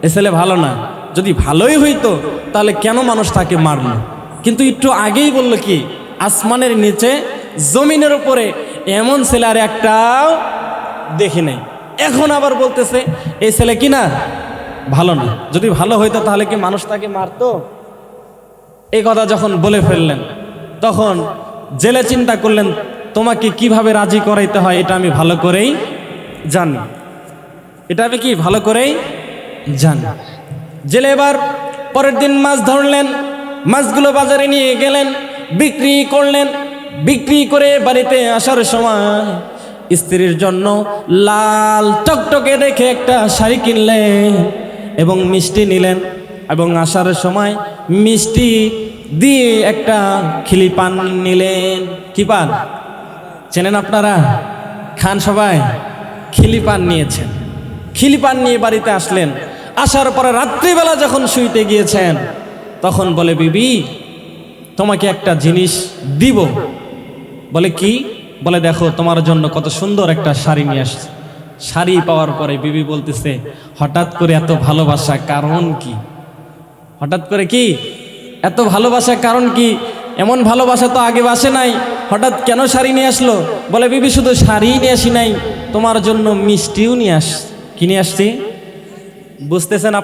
এ ছেলে ভালো না। যদি ভালোই হইতো তাহলে কেন মানুষ তাকে মারল? কিন্তু একটু আগেই বললো কি, আসমানের নিচে জমিনের উপরে এমন ছেলে আর একটাও দেখি নাই। এখন আবার বলতেছে এই ছেলে কি না ভালো না। যদি ভালো হইতো তাহলে কি মানুষ তাকে মারতো? এই কথা যখন বলে ফেললেন, তখন জেলে চিন্তা করলেন তোমাকে কিভাবে রাজি করাইতে হয় এটা আমি ভালো করেই জানি, এটা আমি কি ভালো করেই জানি। জেলে এবার পরের দিন মাছ ধরলেন, মাছগুলো বাজারে নিয়ে গেলেন, বিক্রি করলেন। বিক্রি করে বাড়িতে আসার সময় স্ত্রীর জন্য লাল টকটকে দেখে একটা শাড়ি কিনলেন এবং মিষ্টি নিলেন, এবং আসার সময় মিষ্টি দিয়ে একটা খিলি পান নিলেন। কি পান চেনেন আপনারা? খান সবাই? খিলি পান নিয়েছেন। খিলি পান নিয়ে বাড়িতে আসলেন। আসার পরে রাত্রিবেলা যখন শুইতে গিয়েছেন, তখন বলে বিবি তোমাকে একটা জিনিস দিব। বলে কি? বলে দেখো তোমার জন্য কত সুন্দর একটা শাড়ি নিয়ে আসছে। শাড়ি পাওয়ার পরে বিবি বলতেছে হঠাৎ করে এত ভালোবাসা কারণ কি? হঠাৎ করে কি এত ভালোবাসা কারণ কি? এমন ভালোবাসা তো আগে বাসে নাই, হঠাৎ কেন শাড়ি নিয়ে আসলো? বলে বিবি শুধু শাড়ি নিয়ে আসি নাই, তোমার জন্য মিষ্টিও নিয়ে কি নিয়ে আসছি? বুঝতেছেন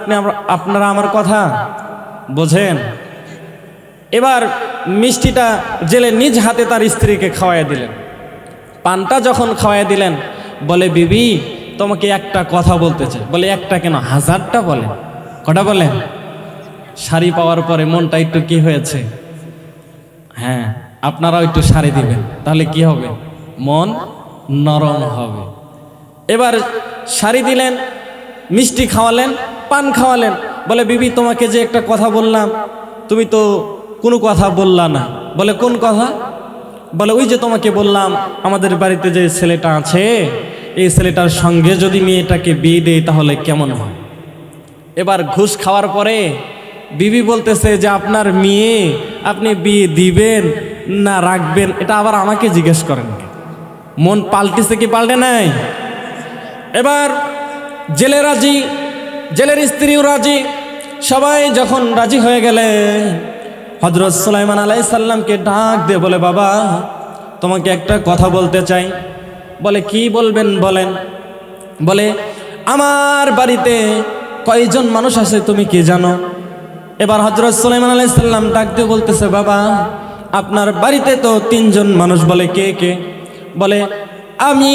আপনারা আমার কথা? বোঝেন? এবার মিষ্টিটা জেলে নিজ হাতে তার স্ত্রীকে খাওয়াই দিলেন। পানটা যখন খাওয়াই দিলেন, বলে বিবি তোমাকে একটা কথা বলতে চাই। বলে একটা কেন, হাজারটা বলেন। কটা বলেন? শাড়ি পাওয়ার পরে মনটা একটু কি হয়েছে? হ্যাঁ, আপনারাও একটু শাড়ি দিবেন, তাহলে কি হবে? মন নরম হবে। এবার শাড়ি দিলেন, মিষ্টি খাওয়ালেন, পান খাওয়ালেন। বলে বিবি তোমাকে যে একটা কথা বললাম, তুমি তো কোনো কথা বললা না। বলে কোন কথা? বলে ওই যে তোমাকে বললাম আমাদের বাড়িতে যে ছেলেটা আছে, এই ছেলেটার সঙ্গে যদি মেয়েটাকে বিয়ে দেই তাহলে কেমন হয়? এবার ঘুষ খাওয়ার পরে বিবি বলতেছে যে আপনার মেয়ে আপনি বিয়ে দিবেন না রাখবেন, এটা আবার আমাকে জিজ্ঞেস করেন। মন পাল্টেছে কি পাল্টে নাই? এবার জেলে রাজি, জেলের স্ত্রীও রাজি। সবাই যখন রাজি হয়ে গেলে হযরত সুলাইমান আলাইহিস সালামকে ডাক দিয়ে বলে বাবা তোমাকে একটা কথা বলতে চাই। বলে কি বলবেন বলেন। বলে আমার বাড়িতে কয়জন মানুষ আছে তুমি কি জানো? এবার হযরত সুলাইমান আলাইহিস সালাম ডাক দিয়ে বলতেছে বাবা আপনার বাড়িতে তো 3 জন মানুষ। বলে কে কে? বলে আমি,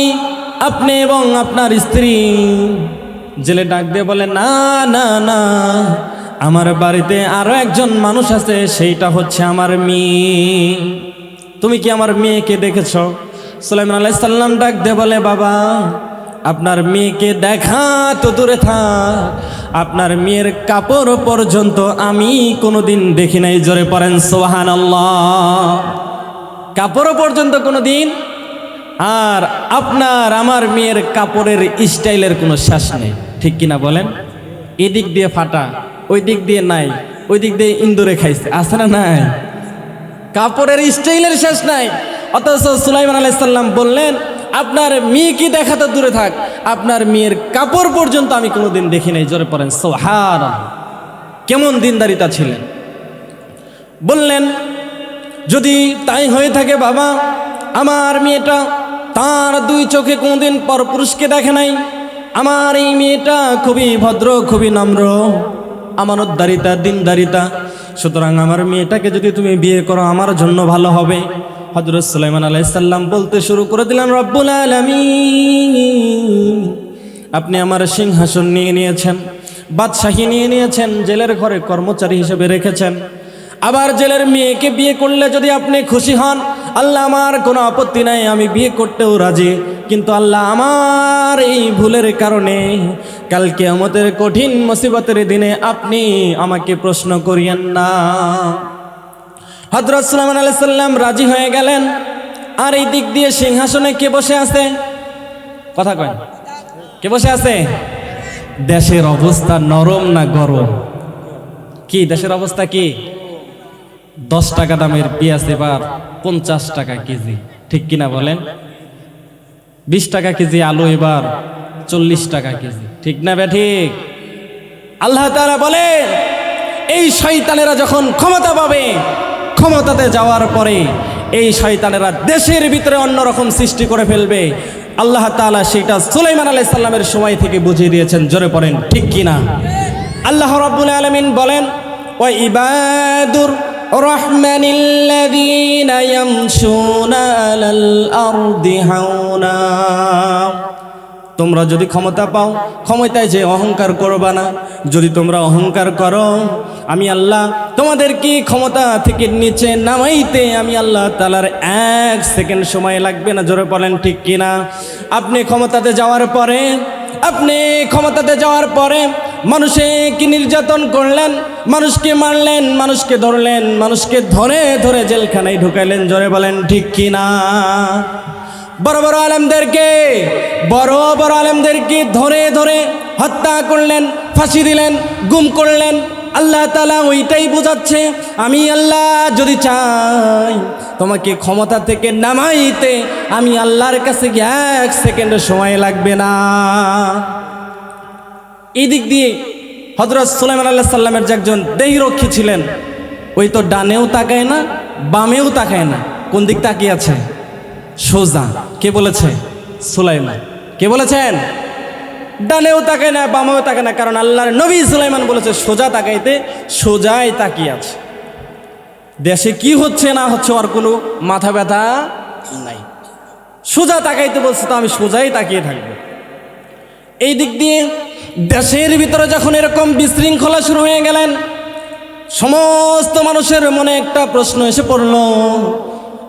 আপনি এবং আপনার স্ত্রী। জেলে ডাক দিয়ে বলে না না না, আমার বাড়িতে আরো একজন মানুষ আছে, সেইটা হচ্ছে আমার মেয়ে। তুমি কি আমার মেয়েকে দেখেছ? সুলাইমান আলাইহিস সালাম ডাক দিয়ে বলে বাবা আপনার মেয়েকে দেখা তো দূরে থাক, আপনার মেয়ের কাপড় পর্যন্ত আমি কোনোদিন দেখি নাই। জোরে পড়েন সুবহানাল্লাহ। কাপড় পর্যন্ত কোনোদিন। আর আপনার আমার মেয়ের কাপড়ের স্টাইলের কোনো শেষ নেই, ঠিক কিনা বলেন? এদিক দিয়ে ফাটা, ওই দিক দিয়ে নাই, ওই দিক দিয়ে ইন্দুরে খাইছে, আছে না নাই? কাপড়ের স্টাইলের শেষ নাই। অথচ সুলাইমান আলাইহিস সালাম বললেন আপনার মেয়ে কি দেখা তো দূরে থাক, আপনার মেয়ের কাপড় পর্যন্ত আমি কোনোদিন দেখি নাই। জোরে পড়েন সুবহানাল্লাহ। কেমন দিনদারিতা ছিলেন! বললেন যদি তাই হয়ে থাকে বাবা, আমার মেয়েটা তার 2 চোখে কোনোদিন পরপুরুষকে দেখে নাই। আমার এই মেয়েটা খুবই ভদ্র, খুবই নম্র, আমানতদারিতা, দিনদারিতা। সুতরাং আমার মেয়েটাকে যদি তুমি বিয়ে করো আমার জন্য ভালো হবে। হযরত সুলাইমান আলাইহিস সালাম বলতে শুরু করে দিলেন রব্বুল আলামিন আপনি আমার সিংহাসন নিয়ে নিয়েছেন, বাদশাহী নিয়ে নিয়েছেন, জেলের ঘরে কর্মচারী হিসেবে রেখেছেন। আবার জেলের মেয়েকে বিয়ে করলে যদি আপনি খুশি হন, আল্লাহ আমার কোনো আপত্তি নাই, আমি বিয়ে করতেও রাজি। কিন্তু আল্লাহ আমার এই ভুলের কারণে কাল কিয়ামতের কঠিন মুসিবতের দিনে আপনি আমাকে প্রশ্ন করিয়েন না। হযরত সুলাইমান আলাইহিস সালাম রাজি হয়ে গেলেন। আর এই দিক দিয়ে সিংহাসনে কে বসে আছে? কথা কয়, কে বসে আছে? দেশের অবস্থা নরম না গরম? কি দেশের অবস্থা কি? 10 টাকা দামের পেঁয়াজ এবার 50 টাকা কেজি, ঠিক কিনা বলেন? 20 টাকা কেজি আলু এবার 40 টাকা কেজি, ঠিক না ঠিক? আল্লাহ তাআলা বলে এই শয়তানেরা যখন ক্ষমতা পাবে, ক্ষমতাতে যাওয়ার পরে এই শয়তানেরা দেশের ভিতরে অন্যরকম সৃষ্টি করে ফেলবে। আল্লাহ তাআলা সেটা সুলাইমান আলাইহিস সালামের সময় থেকে বুঝিয়ে দিয়েছেন। জোরে পড়েন ঠিক কিনা? আল্লাহ রাব্বুল আলামিন বলেন ওয়া ইবাদুর রাহমানিল্লাযীনা ইয়ামশুনা আলাল আরদি হাওনা। তোমরা যদি ক্ষমতা পাও, ক্ষমতায় যে অহংকার করবা না। যদি তোমরা অহংকার করো, আমি আল্লাহ তোমাদেরকে ক্ষমতা থেকে নিচে নামাইতে আমি আল্লাহ তাআলার 1 সেকেন্ড সময় লাগবে না। জোরে বলেন ঠিক কিনা? আপনি ক্ষমতাতে যাওয়ার পরে মানুষকে নির্যাতন করলেন, মানুষকে মারলেন, মানুষকে ধরলেন, মানুষকে ধরে ধরে জেলখানায় ঢুকাইলেন। জোরে বলেন ঠিক কিনা? বড় বড় আলেমদেরকে ধরে ধরে হত্যা করলেন, ফাঁসি দিলেন, গুম করলেন। আল্লাহ তাআলা ওইটাই বোঝাচ্ছে, আমি আল্লাহ যদি চাই তোমাকে ক্ষমতা থেকে নামাইতে আমি আল্লাহর কাছে গিয়ে 1 সেকেন্ডের সময় লাগবে না। এই দিক দিয়ে হযরত সুলাইমান আলাইহিস সালামের যে একজন দেহরক্ষী ছিলেন, ওই তো ডানেও তাকায় না, বামেও তাকায় না। কোন দিক তাকিয়ে আছে? সোজা। কে বলেছে? সুলাইমান। কে বলেছেন? ডানেও তাকায় না, বামেও তাকায় না। কারণ আল্লাহর নবী সুলাইমান বলেছে সোজা তাকাইতে, সোজাই তাকিয়ে আছে। দেশে কি হচ্ছে না হচ্ছে ওর কোনো মাথা ব্যথা নাই। সোজা তাকাইতে বলছে, তো আমি সোজাই তাকিয়ে থাকবো। এই দিক দিয়ে দেশের ভিতরে যখন এরকম বিশৃঙ্খলা শুরু হয়ে গেলেন, সমস্ত মানুষের মনে একটা প্রশ্ন এসে পড়ল,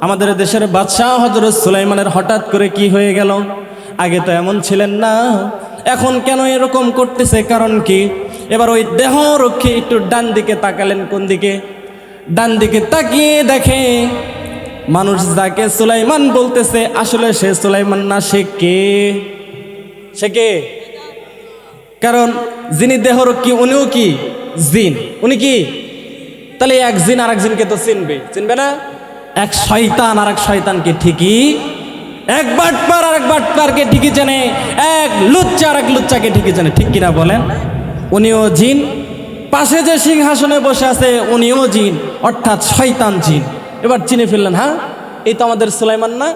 আমাদের দেশের বাদশাহ হযরত সুলাইমানের হঠাৎ করে কি হয়ে গেল? আগে তো এমন ছিলেন না, এখন কেন এরকম করতেছে? কারণ কি? এবার ওই দেহরক্ষী একটু ডান দিকে তাকালেন। কোন দিকে? ডান দিকে তাকিয়ে দেখে মানুষ যাকে সুলাইমান বলতেছে আসলে সে সুলাইমান না, সে কে? কারণ যিনি দেহরক্ষী উনিও কি জিন। উনি কি? তাহলে এক জিন আর এক জিনকে তো চিনবে না? এক শয়তান আর এক শয়তানকে ঠিকই, এক বাটপার আর এক বাটপারকে ঠিকই চেনে, এক লুচ্চা আর এক লুচ্চাকে ঠিকই চেনে। ঠিক কিনা বলেন? উনিও জিন, পাশে যে সিংহাসনে বসে আছে উনিও জিন, অর্থাৎ শয়তান জিন। এবার চিনে ফেললেন, হ্যাঁ এই তো আমাদের সুলাইমান না?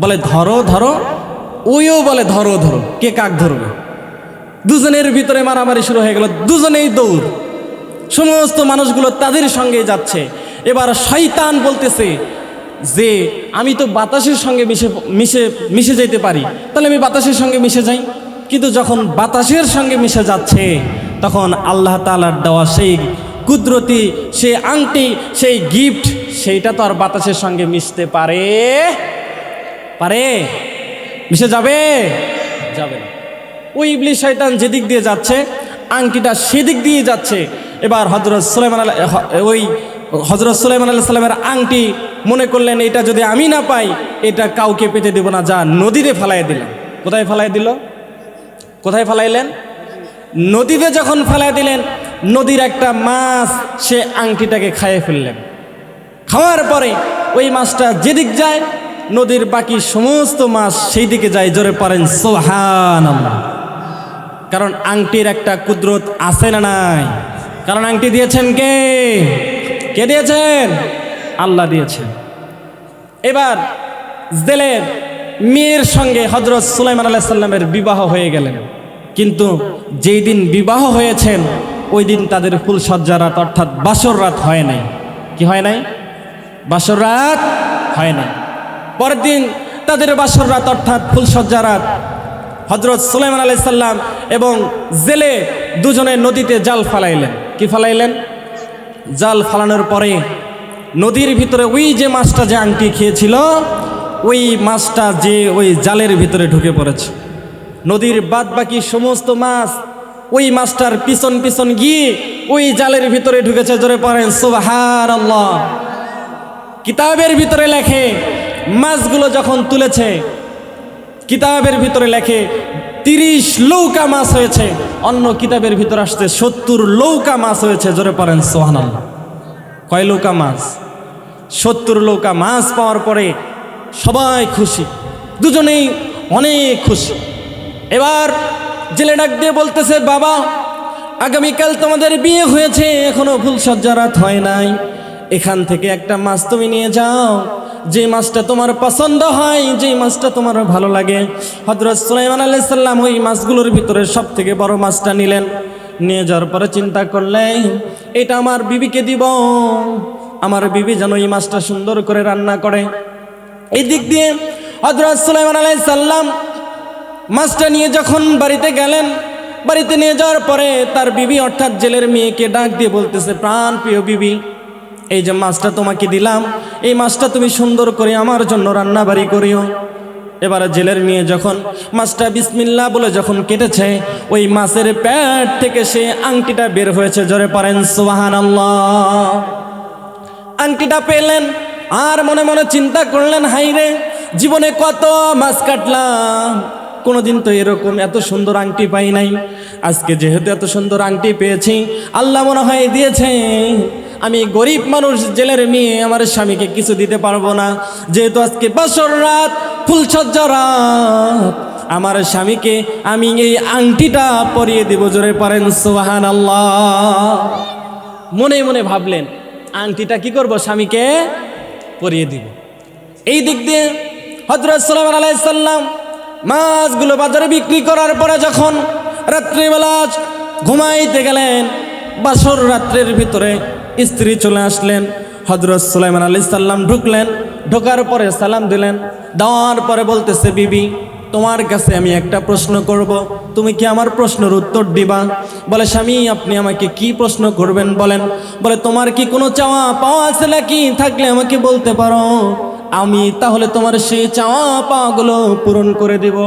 বলে ধরো ধরো, ওইও বলে ধরো ধরো। কে কাক ধরবে? দুজনের ভিতরে মারামারি শুরু হয়ে গেল, দুজনেই দৌড়। সমস্ত মানুষগুলো তাদের সঙ্গে যাচ্ছে। এবার শয়তান বলতেছে যে আমি তো বাতাসের সঙ্গে মিশে যেতে পারি, তাহলে আমি বাতাসের সঙ্গে মিশে যাই। কিন্তু যখন বাতাসের সঙ্গে মিশে যাচ্ছে, তখন আল্লাহ তাআলার দেওয়া সেই কুদরতি, সেই আংটি, সেই গিফট, সেইটা তো আর বাতাসের সঙ্গে মিশতে পারে? মিশে যাবে না। ওই ইবলিস শয়তান যেদিক দিয়ে যাচ্ছে, আংটিটা সেদিক দিয়ে যাচ্ছে। এবার হযরত সুলাইমান আলাইহিস সালামের আংটি মনে করলেন, এটা যদি আমি না পাই এটা কাউকে পেতে দেব না, যা নদীতে ফেলাই দিলাম। কোথায় ফেলাইলেন? নদীতে যখন ফেলাই দিলেন, নদীর একটা মাছ সে আংটিটাকে খাইয়ে ফেললেন। খাওয়ার পরে ওই মাছটা যেদিক যায়, নদীর বাকি সমস্ত মাছ সেই দিকে যায়। জোরে পড়েন সুবহানাল্লাহ। কারণ আংটির একটা কুদরত আছে না নাই? কারণ আংটি দিয়েছেন কে দিয়েছেন? আল্লাহ দিয়েছেন। এবার জেলের মেয়ের সঙ্গে হযরত সুলাইমান আলাইহিস সালামের বিবাহ হয়ে গেলেন। কিন্তু যেই দিন বিবাহ হয়েছেন ওই দিন তাদের ফুলসজ্জা রাত, অর্থাৎ বাসর রাত হয় নাই। কি হয় নাই? বাসর রাত হয় নাই। পরের দিন তাদের বাসর রাত, অর্থাৎ ফুলসজ্জা রাত। হযরত সুলাইমান আলাইহিস সালাম এবং জেলে দুজনে নদীতে জাল ফালাইলেন। কি ফালাইলেন? জাল ফালানোর পরে নদীর ভিতরে ওই যে মাছটা যে আংটি খেয়েছিল, ওই মাছটা যে ওই জালের ভিতরে ঢুকে পড়েছে। নদীর বাদ বাকি সমস্ত মাছ ওই মাছটার পিছন পিছন গিয়ে ওই জালের ভিতরে ঢুকেছে। জোরে পড়েন সুবহানাল্লাহ। কিতাবের ভিতরে লেখে, মাছগুলো যখন তুলেছে, কিতাবের ভিতরে লেখে 30 লৌকা মাছ হয়েছে। অন্য কিতাবের ভিতরে আসছে 70 লৌকা মাছ হয়েছে। জোরে পড়েন সুবহানাল্লাহ। কয় লৌকা মাছ? 70 লৌকা মাছ পাওয়ার পরে সবাই খুশি, দুজনেই অনেক খুশি। এবার জেলে ডাক দিয়ে বলতেছে, বাবা আগামীকাল তোমাদের বিয়ে হয়েছে, এখনো ফুলসজ্জা রাত হয় নাই। এখান থেকে একটা মাছ তুমি নিয়ে যাও, যে মাছটা তোমার পছন্দ হয়, যে মাছটা তোমার ভালো লাগে। হযরত সুলাইমান আলাইহিস সালাম ওই মাছগুলোর ভিতরে সব থেকে বড় মাছটা নিলেন। নিয়ে যাওয়ার পরে চিন্তা করলেন, এটা আমার বিবিকে দিব, আমার বিবি যেন এই মাছটা সুন্দর করে রান্না করে। এই দিক দিয়ে হযরত সুলাইমান আলাইহিস সালাম মাছটা নিয়ে যখন বাড়িতে গেলেন, বাড়িতে নিয়ে যাওয়ার পরে তার বিবি অর্থাৎ জেলের মেয়েকে ডাক দিয়ে বলতেছে, প্রাণ প্রিয় বিবি, এই যে মাছটা তোমাকে দিলাম, এই মাছটা তুমি সুন্দর করে আমার জন্য রান্না বাড়ি করিও। এবারে জেলের মেয়ে যখন মাছটা বিসমিল্লাহ বলে যখন কেটেছে, ওই মাছের পেট থেকে সে আংটিটা বের হয়েছে। জোরে পড়েন সুবহানাল্লাহ। আংটিটা পেলেন আর মনে মনে চিন্তা করলেন, হাইরে জীবনে কত মাছ কাটলাম, কোনোদিন তো এরকম এত সুন্দর আংটি পাই নাই। আজকে যেহেতু এত সুন্দর আংটি পেয়েছি, আল্লাহ মনে হয় দিয়েছে, আমি গরিব মানুষ, জেলের মেয়ে, আমার স্বামীকে কিছু দিতে পারবো না। যেহেতু আজকে বাসর রাত, ফুলসজ্জা রাত, আমার স্বামীকে আমি এই আংটিটা পরিয়ে দিব। জোরে পড়েন সুবহানাল্লাহ। মনে মনে ভাবলেন, আংটিটা কি করব, স্বামীকে পরিয়ে দিব। এই দিক দিয়ে হযরত সুলাইমান আলাইহিস সালাম মাছগুলো বাজারে বিক্রি করার পরে যখন রাত্রিবেলা ঘুমাইতে গেলেন, বাসর রাত্রের ভিতরে স্ত্রী চলে আসলেন। হযরত সুলাইমান আলাইহিস সালাম ঢুকলেন, ঢোকার পরে সালাম দিলেন, দেওয়ার পরে বলতেছে, বিবি তোমার কাছে আমি একটা প্রশ্ন করব, তুমি কি আমার প্রশ্নের উত্তর দিবা? বলে, স্বামী আপনি আমাকে কি প্রশ্ন করবেন বলেন। বলে, তোমার কি কোনো চাওয়া পাওয়া আছে নাকি? থাকলে আমাকে বলতে পারো, আমি তাহলে তোমার সেই চাওয়া পাওয়াগুলো পূরণ করে দিব।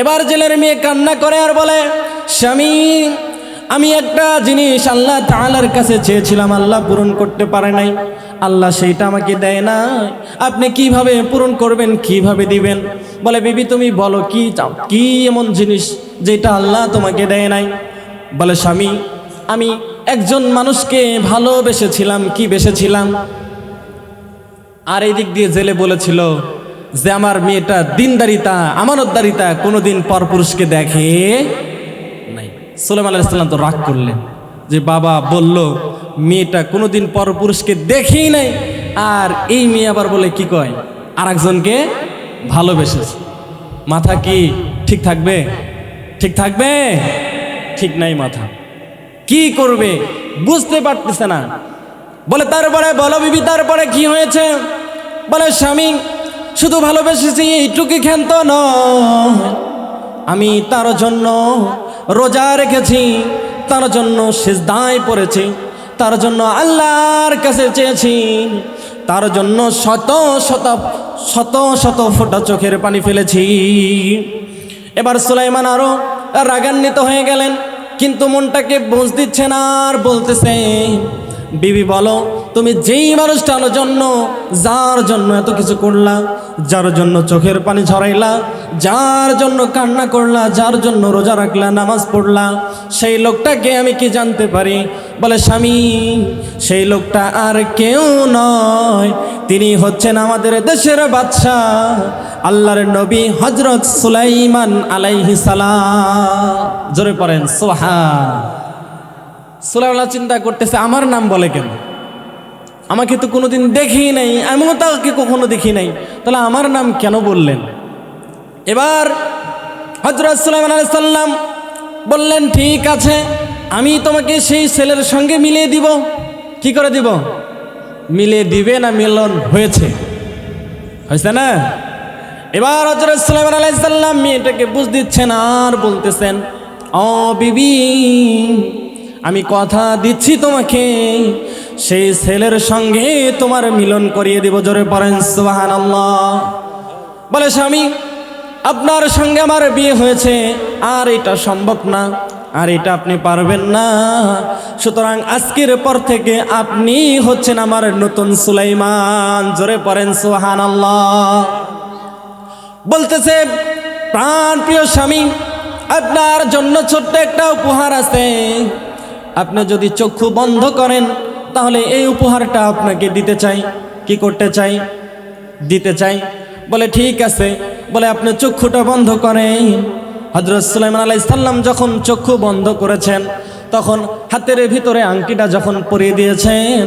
এবার জেলের মেয়ে কান্না করে আর বলে, স্বামী আমি একটা জিনিস আল্লাহ তাআলার কাছে চেয়েছিলাম, আল্লাহ পূরণ করতে পারে নাই, আল্লাহ সেইটা আমাকে দেয় না, আপনি কিভাবে পূরণ করবেন, কিভাবে দিবেন? বলে, বিবি তুমি বলো কি চাও, কি এমন জিনিস যেটা আল্লাহ তোমাকে দেয় নাই? বলে, স্বামী আমি একজন মানুষকে ভালোবেসেছিলাম। কি বেসেছিলাম? আর এই দিক দিয়ে জেলে বলেছিল যে আমার মেয়েটা দিনদারিতা, আমানতদারিতা, কোনোদিন পরপুরুষকে দেখে নাই। সুলাইমান আলাইহিস সালাম তো রাগ করলেন যে বাবা বলল মেয়েটা কোনোদিন পরপুরুষকে দেখেই নাই, আর এই মেয়ে আবার বলে কি কয় আরেকজনকে ভালোবেসেছে। মাথা কি ঠিক থাকবে? ঠিক থাকবে? ঠিক নাই মাথা। কি করবে বুঝতে পারতেছে না। বলে, তারপরে বলো বিবি, তারপরে কি হয়েছে? বলে, স্বামী শুধু ভালোবেসেছি এইটুকু ক্ষান্ত নয়, আমি তার জন্য রোজা রেখেছি, তার জন্য সিজদায় পড়েছি, তার জন্য আল্লাহর কাছে চেয়েছি, তার জন্য শত শত শত শত ফোঁটা চোখের পানি ফেলেছি। এবার সুলাইমান আরো রাগান্বিত হয়ে গেলেন, কিন্তু মনটাকে বুঝ দিচ্ছে না, আর বলতেছে, বিবি বলো তুমি যেই মানুষটার জন্য, যার জন্য এত কিছু করলা, যার জন্য চোখের পানি ঝরাইলা, যার জন্য কান্না করলা, যার জন্য রোজা রাখলা, নামাজ পড়লা, সেই লোকটাকে আমি কি জানতে পারি? বলে, স্বামী সেই লোকটা আর কেউ নয়, তিনি হচ্ছেন আমাদের দেশের বাদশাহ, আল্লাহর নবী হযরত সুলাইমান আলাইহিস সালাম। জোরে পড়েন সুবহান। সুলাইমান চিন্তা করতেছে, আমার নাম বলে কেন? আমাকে তো কোনোদিন দেখি নাই, আমিও তাকে কখনো দেখি নাই, তাহলে আমার নাম কেন বললেন? এবার হযরত সুলাইমান আলাইহিস সালাম বললেন, ঠিক আছে আমি তোমাকে সেই ছেলের সঙ্গে মিলিয়ে দিব। কি করে দিব? মিলিয়ে দিবে না মিলন হয়েছে? হয়েছে না? এবার হযরত সুলাইমান আলাইহিস সালাম মেয়েটাকে বুঝ দিচ্ছেন আর বলতেছেন, ও বিবি আমি কথা দিচ্ছি তোমাকে, সেই ছেলের সঙ্গে তোমার মিলন করিয়ে দিব। জোরে পড়েন সুবহানাল্লাহ। বলে, স্বামী আপনার সঙ্গে আমার বিয়ে হয়েছে, আর এটা সম্ভব না, আর এটা আপনি পারবেন না, সুতরাং আজকের পর থেকে আপনি হচ্ছেন আমার নতুন সুলাইমান। জোরে পড়েন সুবহানাল্লাহ। বলতেছে, প্রাণ প্রিয় স্বামী আপনার জন্য ছোট্ট একটা উপহার আছে, আপনি যদি চক্ষু বন্ধ করেন তাহলে এই উপহারটা আপনাকে দিতে চাই। কি করতে চাই? দিতে চাই। বলে, ঠিক আছে। বলে, আপনি চক্ষুটা বন্ধ করেন। হযরত সুলাইমান আলাইহিস সালাম যখন চক্ষু বন্ধ করেছেন, তখন হাতের ভিতরে আংটিটা যখন পরিয়ে দিয়েছেন,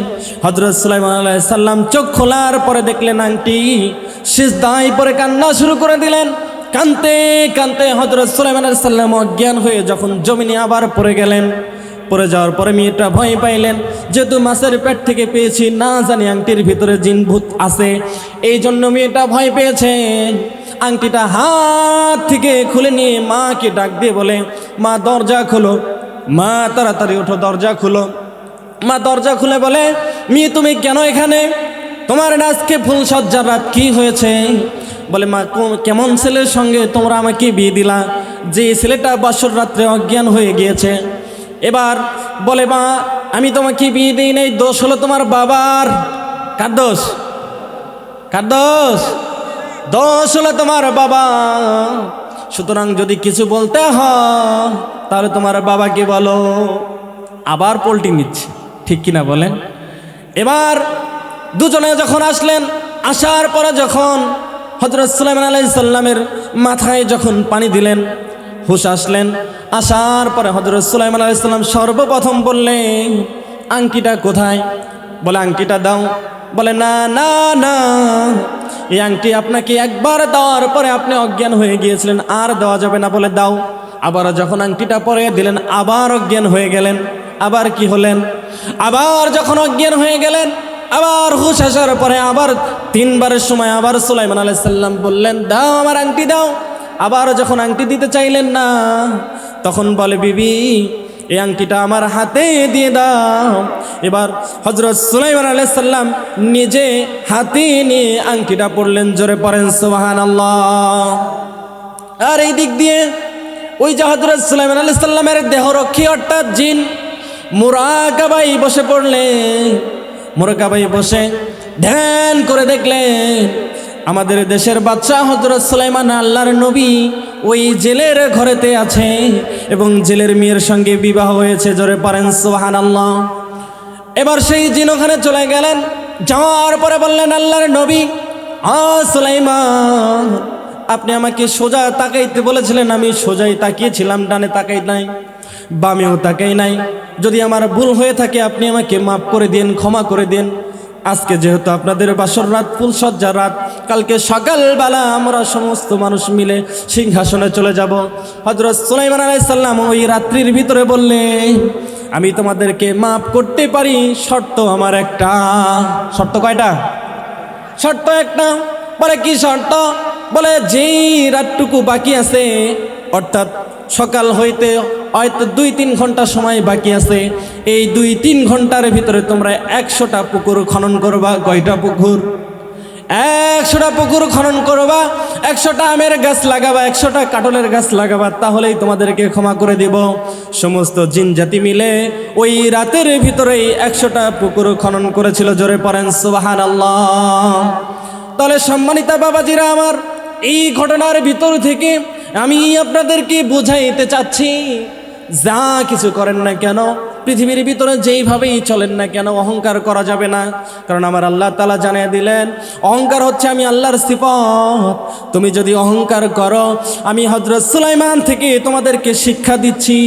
হযরত সুলাইমান আলাইহিস সালাম চোখ খোলার পরে দেখলেন আংটি, সিজদায় পড়ে কান্না শুরু করে দিলেন। কাঁদতে কাঁদতে হযরত সুলাইমান আলাইহিস সালাম অজ্ঞান হয়ে যখন জমিনে আবার পড়ে গেলেন, পড়ে যাওয়ার পরে মেয়েটা ভয় পাইলেন, যেহেতু মাছের পেট থেকে পেয়েছি, না জানি আংটির ভিতরে জিন ভূত আছে, এই জন্য মেয়েটা ভয় পেয়েছেন। আংটিটা হাত থেকে খুলে নিয়ে মাকে ডাক দিয়ে বলে, মা দরজা খোলো, মা তাড়াতাড়ি ওঠো, দরজা খুলো। মা দরজা খুলে বলে, মেয়ে তুমি কেন এখানে? তোমার আজকে ফুলসজ্জার রাত, কি হয়েছে? বলে, মা কেমন ছেলের সঙ্গে তোমরা আমাকে বিয়ে দিলা, যে ছেলেটা বাসর রাত্রে অজ্ঞান হয়ে গিয়েছে। এবার বলে, মা আমি তোমাকে বিয়ে দিই নাই, দোষ হলো তোমার বাবার। কার দোষ? কার দোষ? দোষ হলো তোমার বাবা। সুতরাং যদি কিছু বলতে হয় তাহলে তোমার বাবাকে বলো। আবার পোল্টি নিচ্ছে, ঠিক কিনা বলেন? এবার দুজনে যখন আসলেন, আসার পরে যখন হযরত সুলাইমান আলাইহিস সালামের মাথায় যখন পানি দিলেন, হুশ আসলেন। আসার পরে হযরত সুলাইমান আলাইহিস সালাম সর্বপ্রথম বললেন, আংটিটা কোথায়? বলে, আংটিটা দাও। বলে, না না না, এই আংটি আপনাকে একবার দেওয়ার পরে আপনি অজ্ঞান হয়ে গিয়েছিলেন, আর দেওয়া যাবে না। বলে, দাও। আবার যখন আংটিটা পরে দিলেন, আবার অজ্ঞান হয়ে গেলেন। আবার কি হলেন? আবার যখন অজ্ঞান হয়ে গেলেন, আবার হুশ আসার পরে আবার তিনবারের সময় আবার সুলাইমান আলাইহিস সালাম বললেন, দাও আমার আংটি দাও। আবার যখন আংটি দিতে চাইলেন না, তখন বলে, বিবি এই আংটিটা আমার হাতে দিয়ে দাও। এবার হযরত সুলাইমান আলাইহিস সালাম নিজে হাতে নিয়ে আংটিটা পরলেন। জোরে পড়েন সুবহানাল্লাহ। আর এই দিক দিয়ে ওই যে হযরত সুলাইমান আলাইহিস সালামের দেহরক্ষী অর্থাৎ জিন মুরাকাবায় বসে পড়লেন। মুরাকাবায় বসে ধ্যান করে দেখলেন আমাদের দেশের বাদশা হযরত সুলাইমান আল্লাহর নবী ওই জেলের ঘরেতে আছে এবং জেলের মেয়ের সঙ্গে বিবাহ হয়েছে। জোরে পড়েন সুবহানাল্লাহ। এবার সেই জিন ওখানে চলে গেলেন। যাওয়ার পরে বললেন, আল্লাহর নবী সুলাইমান, আপনি আমাকে সোজা তাকাইতে বলেছিলেন, আমি সোজাই তাকিয়েছিলাম, ডানে তাকাই নাই, বামেও তাকাই নাই। যদি আমার ভুল হয়ে থাকে আপনি আমাকে মাফ করে দিন, ক্ষমা করে দিন। আজকে যেহেতু আপনাদের বাসর রাত, ফুলসজ্জার রাত, কালকে সকালবেলা আমরা সমস্ত মানুষ মিলে সিংহাসনে চলে যাব। হযরত সুলাইমান আলাইহিস সালাম ওই রাত্রির ভিতরে বললেন, আমি তোমাদেরকে মাফ করতে পারি, শর্ত আমার একটা। শর্ত কয়টা? শর্ত একটা। বলে, কি শর্ত? বলে, যেই রাতটুকু বাকি আছে, অর্থাৎ সকাল হইতে হয়তো 2-3 ঘন্টা সময় বাকি আছে, এই 2-3 ঘন্টার ভিতরে তোমরা 100টা পুকুর খনন করবা। কয়টা পুকুর? 100টা পুকুর খনন করবা, 100টা আমের গাছ লাগাবা, 100টা কাঁঠালের গাছ লাগাবা, তাহলেই তোমাদেরকে ক্ষমা করে দিব। সমস্ত জিন জাতি মিলে ওই রাতের ভিতরেই 100টা পুকুর খনন করেছিল। জোরে পড়েন সুবহানাল্লাহ। তাহলে সম্মানিতা বাবাজিরা আমার, এই ঘটনার ভিতর থেকে আমি আপনাদেরকে বোঝাইতে চাচ্ছি, যা কিছু করেন না কেন, পৃথিবীর ভিতরে যেইভাবেই চলেন না কেন, অহংকার করা যাবে না। কারণ আমার আল্লাহ তাআলা জানিয়ে দিলেন, অহংকার হচ্ছে আমি আল্লাহর সিফত। তুমি যদি অহংকার করো, আমি হযরত সুলাইমান থেকে তোমাদেরকে শিক্ষা দিচ্ছি,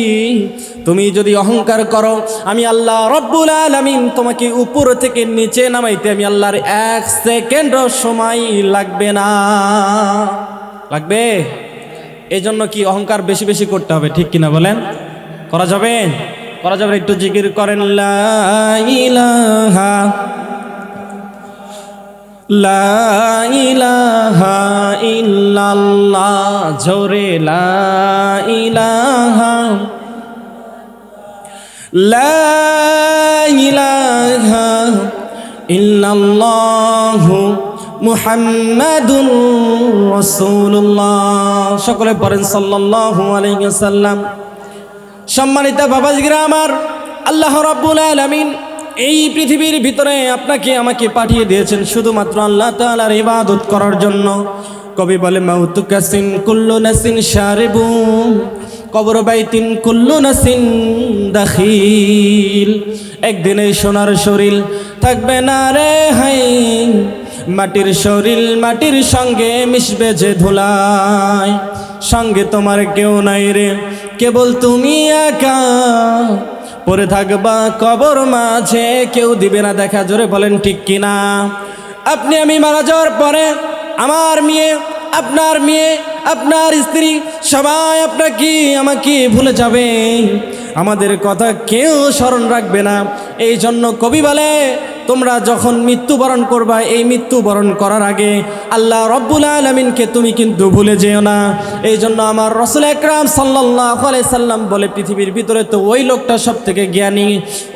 তুমি যদি অহংকার করো, আমি আল্লাহ রব্বুল আলামিন তোমাকে উপর থেকে নিচে নামাইতে আমি আল্লাহর 1 সেকেন্ডও সময় লাগবে না। লাগবে? এই জন্য কি অহংকার বেশি বেশি করতে হবে, ঠিক কিনা বলেন? করা যাবে? করা যাবে। একটু জিকির করেন, লা ইলাহা লা ইলাহা ইল্লাল্লাহ। জোরে লা ইলাহা লা ইলাহা ইল্লাল্লাহু মুহাম্মাদুর রাসূলুল্লাহ। সকলে পড়েন সাল্লাল্লাহু আলাইহি ওয়াসাল্লাম। সম্মানিত বাবাজিরা আমার, আল্লাহ রাব্বুল আলামিন এই পৃথিবীর ভিতরে আপনাকে আমাকে পাঠিয়ে দিয়েছেন শুধুমাত্র আল্লাহ তাআলার ইবাদত করার জন্য। কবি বলে, মাউতু কাসিন কুল্লু নাসিন শারিবু, কবর বাইতিন কুল্লু নাসিন দাখিল। একদিন এই সোনার শরীর থাকবে না রে হাই, মাটির শরীর মাটির সঙ্গে মিশবে যে ধুলায়। সঙ্গে তোমার কেউ নাই রে, কেবল তুমি একা পড়ে থাকবা কবর মাঝে, কেউ দিবে না দেখা। জোরে বলেন ঠিক কিনা? আপনি আমি মারা যাওয়ার পরে আমার মেয়ে, আপনার মেয়ে, আপনার স্ত্রী সবাই আপনাকে আমাকে ভুলে যাবে, আমাদের কথা কেউ স্মরণ রাখবে না। এই জন্য কবি বলে তোমরা যখন মৃত্যুবরণ করবা, এই মৃত্যুবরণ করার আগে আল্লাহ রব্বুল আলামিনকে তুমি কিন্তু ভুলে যেও না। এই জন্য আমার রাসূল আকরাম সাল্লাল্লাহু আলাইহি সাল্লাম বলে পৃথিবীর ভিতরে তো ওই লোকটা সব থেকে জ্ঞানী,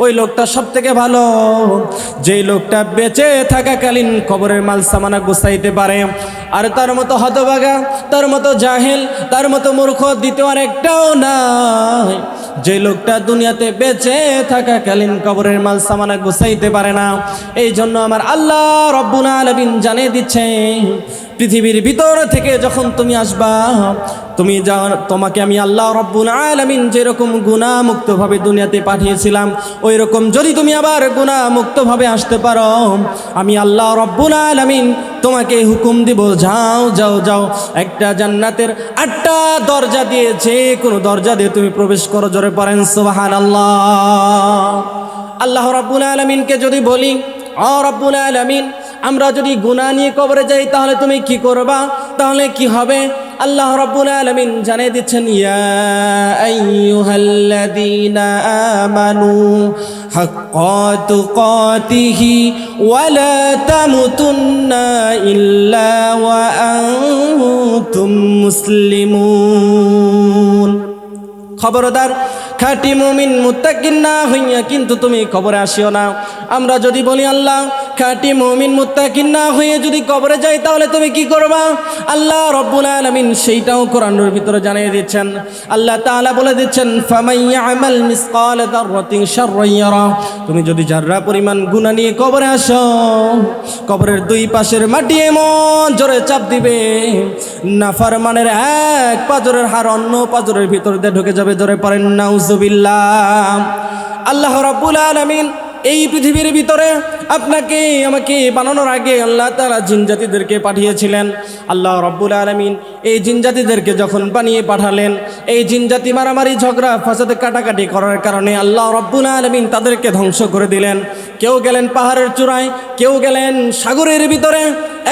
ওই লোকটা সব থেকে ভালো, যেই লোকটা বেঁচে থাকাকালীন কবরের মাল সামানা গুছাইতে পারে। আর তার মতো হতভাগা, তার মতো জাহেল, তার মতো মূর্খ দ্বিতীয় আর একটাও নাই, যে লোকটা দুনিয়াতে বেঁচে থাকাকালীন কবরের মাল সামানা গুছাইতে পারে না। এই জন্য আমার আল্লাহ রব্বুল আলামিন জানিয়ে দিচ্ছে, পৃথিবীর ভিতর থেকে যখন তুমি আসবা, তুমি তোমাকে আমি আল্লাহ রব্বুল আলামিন যেরকম গুনাহমুক্তভাবে দুনিয়াতে পাঠিয়েছিলাম, ওই রকম যদি তুমি আবার গুনাহমুক্তভাবে আসতে পারো, আমি আল্লাহ রব্বুল আলামিন তোমাকে হুকুম দিব, যাও যাও যাও, একটা জান্নাতের 8টা দরজা দিয়ে যে কোনো দরজা দিয়ে তুমি প্রবেশ করো। জোরে পড়েন সুবহানাল্লাহ। আল্লাহ রব্বুল আলামিনকে যদি বলি, ও রব্বুল আলামিন, আমরা যদি গুনাহ নিয়ে কবরে যাই তাহলে তুমি কি করবা, তাহলে কি হবে? আল্লাহ রাব্বুল আলামিন জানিয়ে দিচ্ছেন, ইয়া আইয়ুহাল্লাযীনা আমানু হাক্কা তুকাতিহি ওয়া লা তামুতুন্না ইল্লা ওয়া আনতুম মুসলিমুন। খবরদার, খাঁটি মুমিন মুত্তাকিন না হইয়া কিন্তু তুমি কবরে আসিও না। আমরা যদি বলি আল্লাহ খাঁটি মুমিন মুত্তাকিন না হয়ে যদি কবরে যাই তাহলে তুমি কি করবা? আল্লাহ রব্বুল আলামিন সেইটাও কোরআনের ভিতরে জানিয়ে দিচ্ছেন। আল্লাহ তাআলা বলে দিচ্ছেন, ফামান ইয়ামাল মিসকাল যাররাতিন শাররান ইয়ারা। তুমি যদি যাররা পরিমাণ গুনাহ নিয়ে কবরে আসো, কবরের দুই পাশের মাটি এমন জোরে চাপ দিবে, নাফরমানের এক পাজরের হাড় অন্য পাজরের ভিতর দিয়ে ঢুকে যাবে। জোরে পড়েন নাউজুবিল্লাহ। আল্লাহ রাব্বুল আলামিন এই পৃথিবীর ভিতরে আপনাকে আমাকে বানানোর আগে আল্লাহ তাআলা জিন জাতিদেরকে পাঠিয়েছিলেন। আল্লাহ রাব্বুল আলামিন এই জিন জাতিদেরকে যখন বানিয়ে পাঠালেন, এই জিন জাতি মারামারি ঝগড়া ফাসাদে কাটাকাটি করার কারণে আল্লাহ রাব্বুল আলামিন তাদেরকে ধ্বংস করে দিলেন। কেউ গেলেন পাহাড়ের চূড়ায়, কেউ গেলেন সাগরের ভিতরে,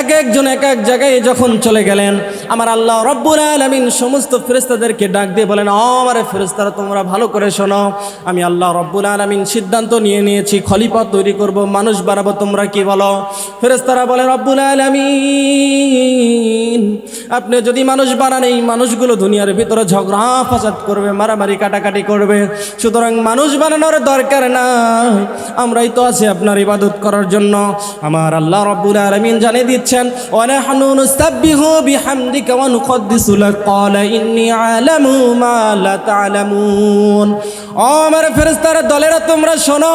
এক একজন এক এক জায়গায় যখন চলে গেলেন, আমার আল্লাহ রাব্বুল আলামিন সমস্ত ফেরেশতাদেরকে ডাক দিয়ে বলেন, ও আমার ফেরেশতারা, তোমরা ভালো করে শোনো, আমি আল্লাহ রাব্বুল আলামিন সিদ্ধান্ত নিয়ে নিয়েছি, খলিফা তৈরি করব, মানুষ বানাবো, তোমরা কি বলো? ফেরেশতারা বলে, রব্বুল আলামিন, আপনি যদি মানুষ বানান, এই মানুষগুলো দুনিয়ার ভিতরে ঝগড়া ফাসাদ করবে, মারামারি কাটাকাটি করবে, সুতরাং মানুষ বানানোর দরকার নাই, আমরাই তো আছি আপনার ইবাদত করার জন্য। আমার আল্লাহ রাব্বুল আলামিন জানিয়ে দিচ্ছেন, ওয়া নাহনু নুসাব্বিহু বিহামদিকা ওয়া নুকদ্দিসু লাক, ক্বালা ইন্নী আ'লামু মা লা তা'লামুন। ও আমার ফেরেশতার দলেরা, তোমরা শোনো,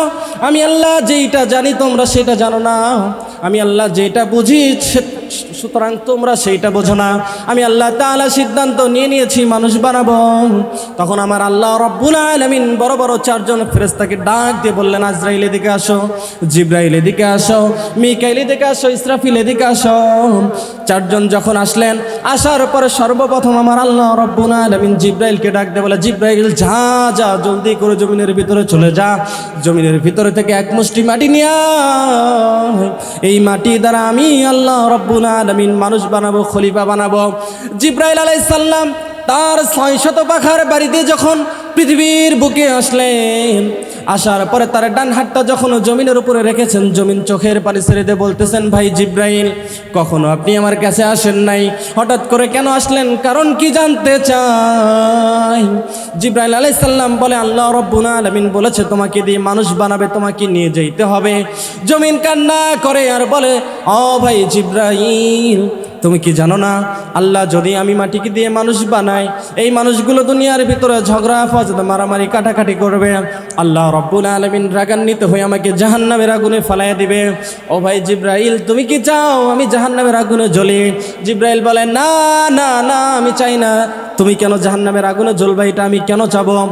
আমি আল্লাহ যেইটা জানি তোমরা সেটা জানো না, আমি আল্লাহ যেটা বুঝি সুতরাং তোমরা সেইটা বোঝো না। আমি আল্লাহ তাআলা সিদ্ধান্ত নিয়ে নিয়েছি মানুষ বানাবো। তখন আমার আল্লাহ রাব্বুল আলামিন বড় বড় 4 জন ফেরেশতাকে ডাক দিয়ে বললেন, আজরাইল এদিকে আসো, জিবরাইল এদিকে আসো, মিকাইল এদিকে আসো, ইসরাফিল এদিকে আসো। 4 জন যখন আসলেন, আসার পরে সর্বপ্রথম আমার আল্লাহ রাব্বুল আলামিন জিবরাইলকে ডাক দিয়ে বলে, জিবরাইল যা যা, জলদি করে জমিনের ভিতরে চলে যা, জমিনের ভিতরে থেকে এক মুষ্টি মাটি নিয়ে আয়, এই মাটি দ্বারা আমি আল্লাহ রাব্বুল আলামিন মানুষ বানাবো, খলিফা বানাবো। জিবরাইল আলাইহিস সালাম তার 600 পাখার বাড়িতে যখন পৃথিবীর বুকে আসলেন, আসার পরে তার ডান হাতটা যখন জমিনের উপরে রেখেছেন, জমিন চোখের পানি ছেড়ে দিয়ে বলতেছেন, ভাই জিবরাইল, কখনো আপনি আমার কাছে আসেন নাই, হঠাৎ করে কেন আসলেন, কারণ কি জানতে চাই? জিবরাইল আলাইহিস সালাম বলে, আল্লাহ রাব্বুল আলামিন বলেছে তোমাকে দিয়ে মানুষ বানাবে, তোমাকে নিয়ে যেতে হবে। জমিন কান্না করে আর বলে, ও ভাই জিবরাইল, তুমি কি জানো না, আল্লাহ যদি আমি মাটিকে দিয়ে মানুষ বানাই, এই মানুষগুলো দুনিয়ার ভিতরে ঝগড়া ফাসাদ মারামারি কাটাকাটি করবে, আল্লাহ রাব্বুল আলামিন রাগান্বিত হয়ে আমাকে জাহান্নামের আগুনে ফেলাইয়া দিবে। ও ভাই জিবরাইল, তুমি কি চাও আমি জাহান্নামের আগুনে জ্বলি? জিবরাইল বলে, না না না, আমি চাই না। তুমি কেন জাহান্নামের আগুনে জ্বলবে, এটা আমি কেন চাবো?